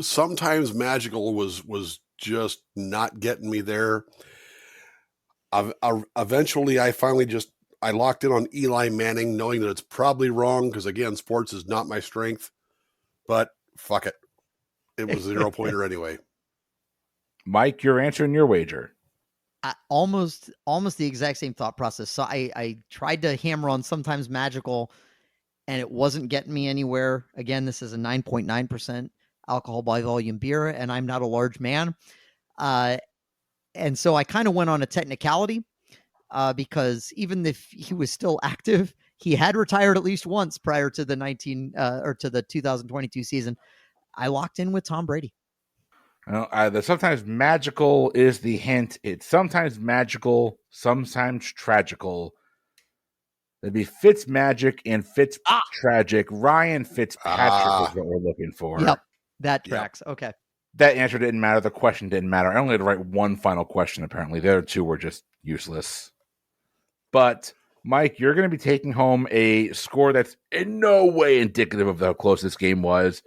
Sometimes magical was just not getting me there. Eventually, I locked in on Eli Manning, knowing that it's probably wrong because, again, sports is not my strength. But fuck it. It was a 0-pointer anyway. Mike, your answer and your wager. Almost the exact same thought process. So I tried to hammer on sometimes magical, and it wasn't getting me anywhere. Again, this is a 9.9% alcohol by volume beer, and I'm not a large man. And so I kind of went on a technicality because even if he was still active, he had retired at least once prior to the 2022 season. I locked in with Tom Brady. The sometimes magical is the hint. It's sometimes magical, sometimes tragical. It'd be Fitz magic and Fitz tragic. Ryan Fitzpatrick is what we're looking for. Yep, that tracks. Yep. Okay. That answer didn't matter. The question didn't matter. I only had to write one final question, apparently. The other 2 were just useless. But, Mike, you're going to be taking home a score that's in no way indicative of how close this game was.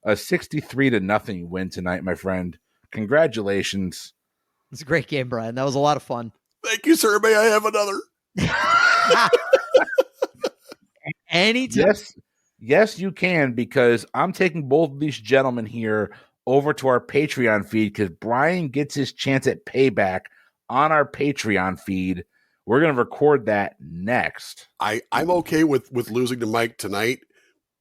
A 63-0 win tonight, my friend. Congratulations. It's a great game, Brian. That was a lot of fun. Thank you, sir. May I have another? Anytime. Yes, you can, because I'm taking both of these gentlemen here over to our Patreon feed because Brian gets his chance at payback on our Patreon feed. We're going to record that next. I'm okay with losing to Mike tonight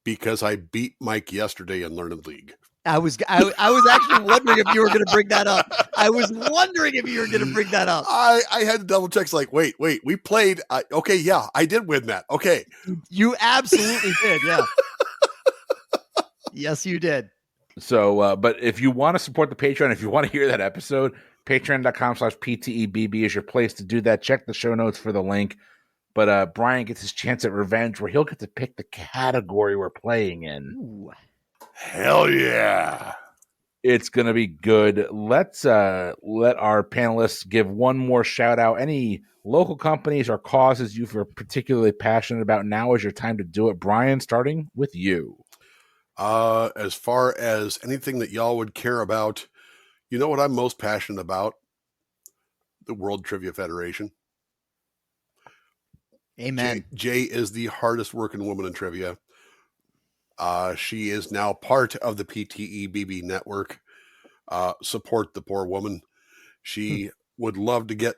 because I beat Mike yesterday in Learned League. I was actually wondering if you were going to bring that up. I had to double check. It's like, wait, we played. Okay, yeah, I did win that. Okay. You absolutely did, yeah. Yes, you did. So, but if you want to support the Patreon, if you want to hear that episode, patreon.com/PTEBB is your place to do that. Check the show notes for the link. But Brian gets his chance at revenge where he'll get to pick the category we're playing in. Ooh. Hell yeah. It's going to be good. Let's let our panelists give one more shout out. Any local companies or causes you are particularly passionate about, now is your time to do it. Brian, starting with you. As far as anything that y'all would care about, you know what I'm most passionate about? The World Trivia Federation. Amen. Jay is the hardest working woman in trivia. She is now part of the PTE BB network. Support the poor woman. She would love to get.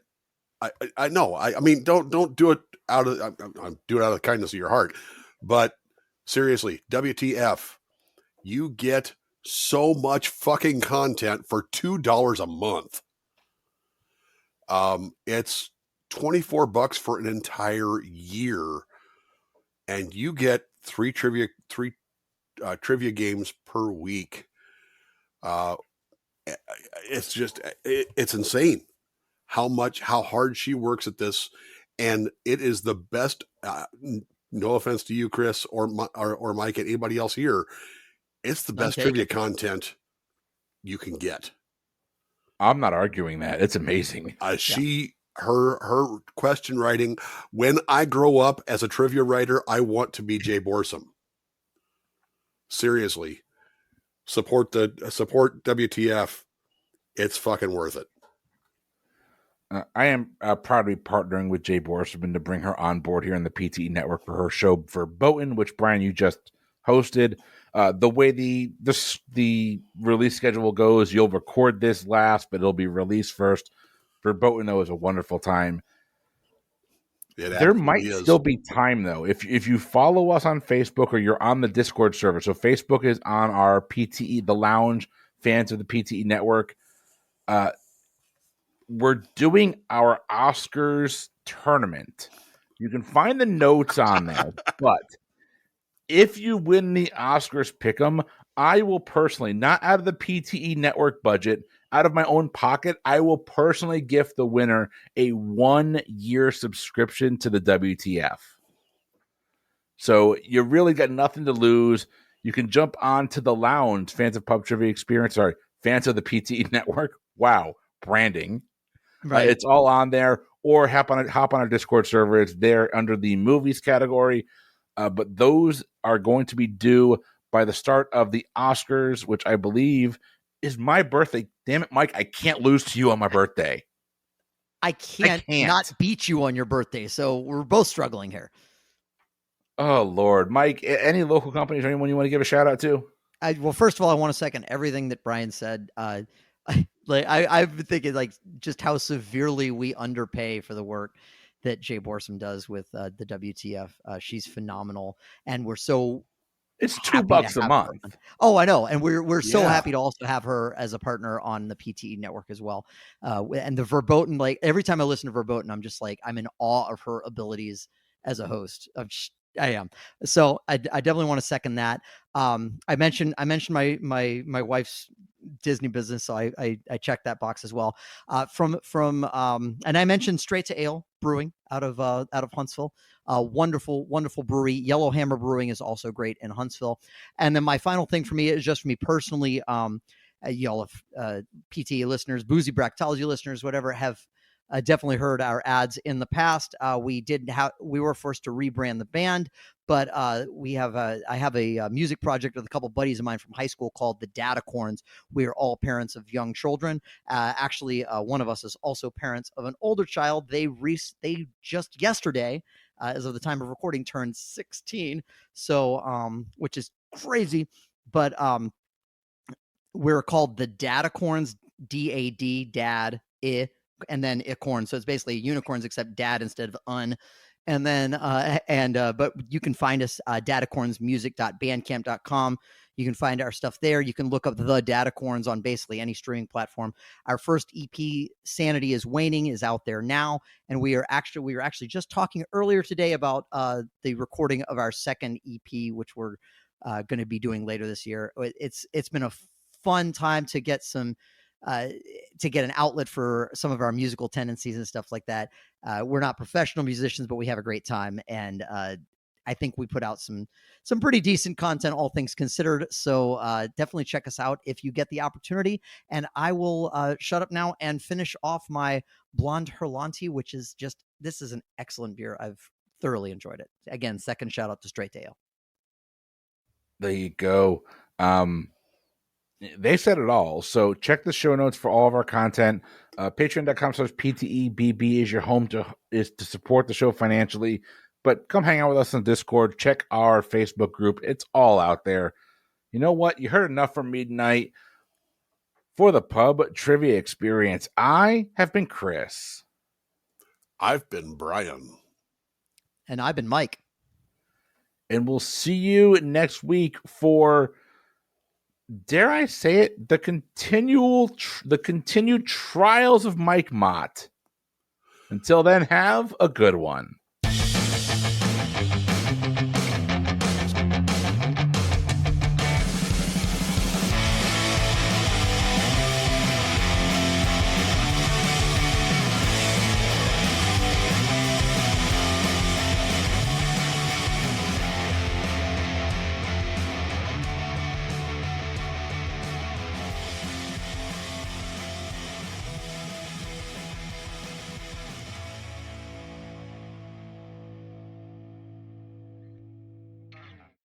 I know. I mean, don't do it out of. Do it out of the kindness of your heart. But seriously, WTF? You get so much fucking content for $2 a month. It's $24 for an entire year, and you get three trivia games per week. It's just it's insane how hard she works at this, and it is the best. No offense to you, Chris, or Mike, and anybody else here. It's the best trivia content you can get. I'm not arguing that. It's amazing. Her question writing. When I grow up as a trivia writer, I want to be Jay Borsum. Seriously, support WTF. It's fucking worth it. I am proud to be partnering with Jay Borsman to bring her on board here in the PTE network for her show for Boatin', which Brian, you just hosted. The way the release schedule goes, you'll record this last, but it'll be released first. For Boatin', though, is a wonderful time. There might still be time, though, if you follow us on Facebook or you're on the Discord server. So Facebook is on our PTE, the Lounge fans of the PTE network. We're doing our Oscars tournament. You can find the notes on there, but if you win the Oscars pick'em, I will personally, not out of the PTE network budget, out of my own pocket, I will personally gift the winner a 1-year subscription to the WTF. So you really got nothing to lose. You can jump on to the lounge, fans of Pub Trivia Experience, sorry, fans of the PTE network. Wow, branding. Right. It's all on there, or hop on our Discord server. It's there under the movies category. But those are going to be due by the start of the Oscars, which I believe is my birthday. Damn it, Mike, I can't lose to you on my birthday. I can't not beat you on your birthday, so we're both struggling here. Oh, Lord. Mike, any local companies or anyone you want to give a shout out to? Well, first of all, I want to second everything that Brian said. I've been thinking like just how severely we underpay for the work that Jay Borsum does with the WTF. She's phenomenal, and we're so it's $2 a month. Oh, I know, and we're so happy to also have her as a partner on the PTE network as well. And the Verboten, like every time I listen to Verboten, I'm just like I'm in awe of her abilities as a host. I am. So I definitely want to second that. I mentioned my wife's Disney business, so I checked that box as well. And I mentioned Straight to Ale Brewing out of Huntsville. Wonderful brewery. Yellow Hammer Brewing is also great in Huntsville. And then my final thing for me is just for me personally. Y'all have PTE listeners, boozy bracketology listeners, whatever, have definitely heard our ads in the past. We were forced to rebrand the band, but I have a music project with a couple buddies of mine from high school called the Datacorns. We are all parents of young children. Actually, one of us is also parents of an older child. They just yesterday, as of the time of recording, turned 16. So, which is crazy, but we're called the Datacorns, DAD, dad, and then Icorn. So it's basically unicorns except dad instead of un. And then, but you can find us, datacornsmusic.bandcamp.com. You can find our stuff there. You can look up the Datacorns on basically any streaming platform. Our first EP, Sanity is Waning, is out there now. And we were actually just talking earlier today about the recording of our second EP, which we're going to be doing later this year. It's been a fun time to get to get an outlet for some of our musical tendencies and stuff like that. We're not professional musicians, but we have a great time. And I think we put out some pretty decent content, all things considered. So definitely check us out if you get the opportunity. And I will shut up now and finish off my Blonde Herlanti, which is this is an excellent beer. I've thoroughly enjoyed it. Again, second shout out to Straight to Ale. There you go. They said it all. So check the show notes for all of our content. Patreon.com/PTEBB is your home to support the show financially. But come hang out with us on Discord. Check our Facebook group. It's all out there. You know what? You heard enough from me tonight. For the Pub Trivia Experience, I have been Chris. I've been Brian. And I've been Mike. And we'll see you next week for, dare I say it, the continued trials of Mike Mott. Until then, have a good one.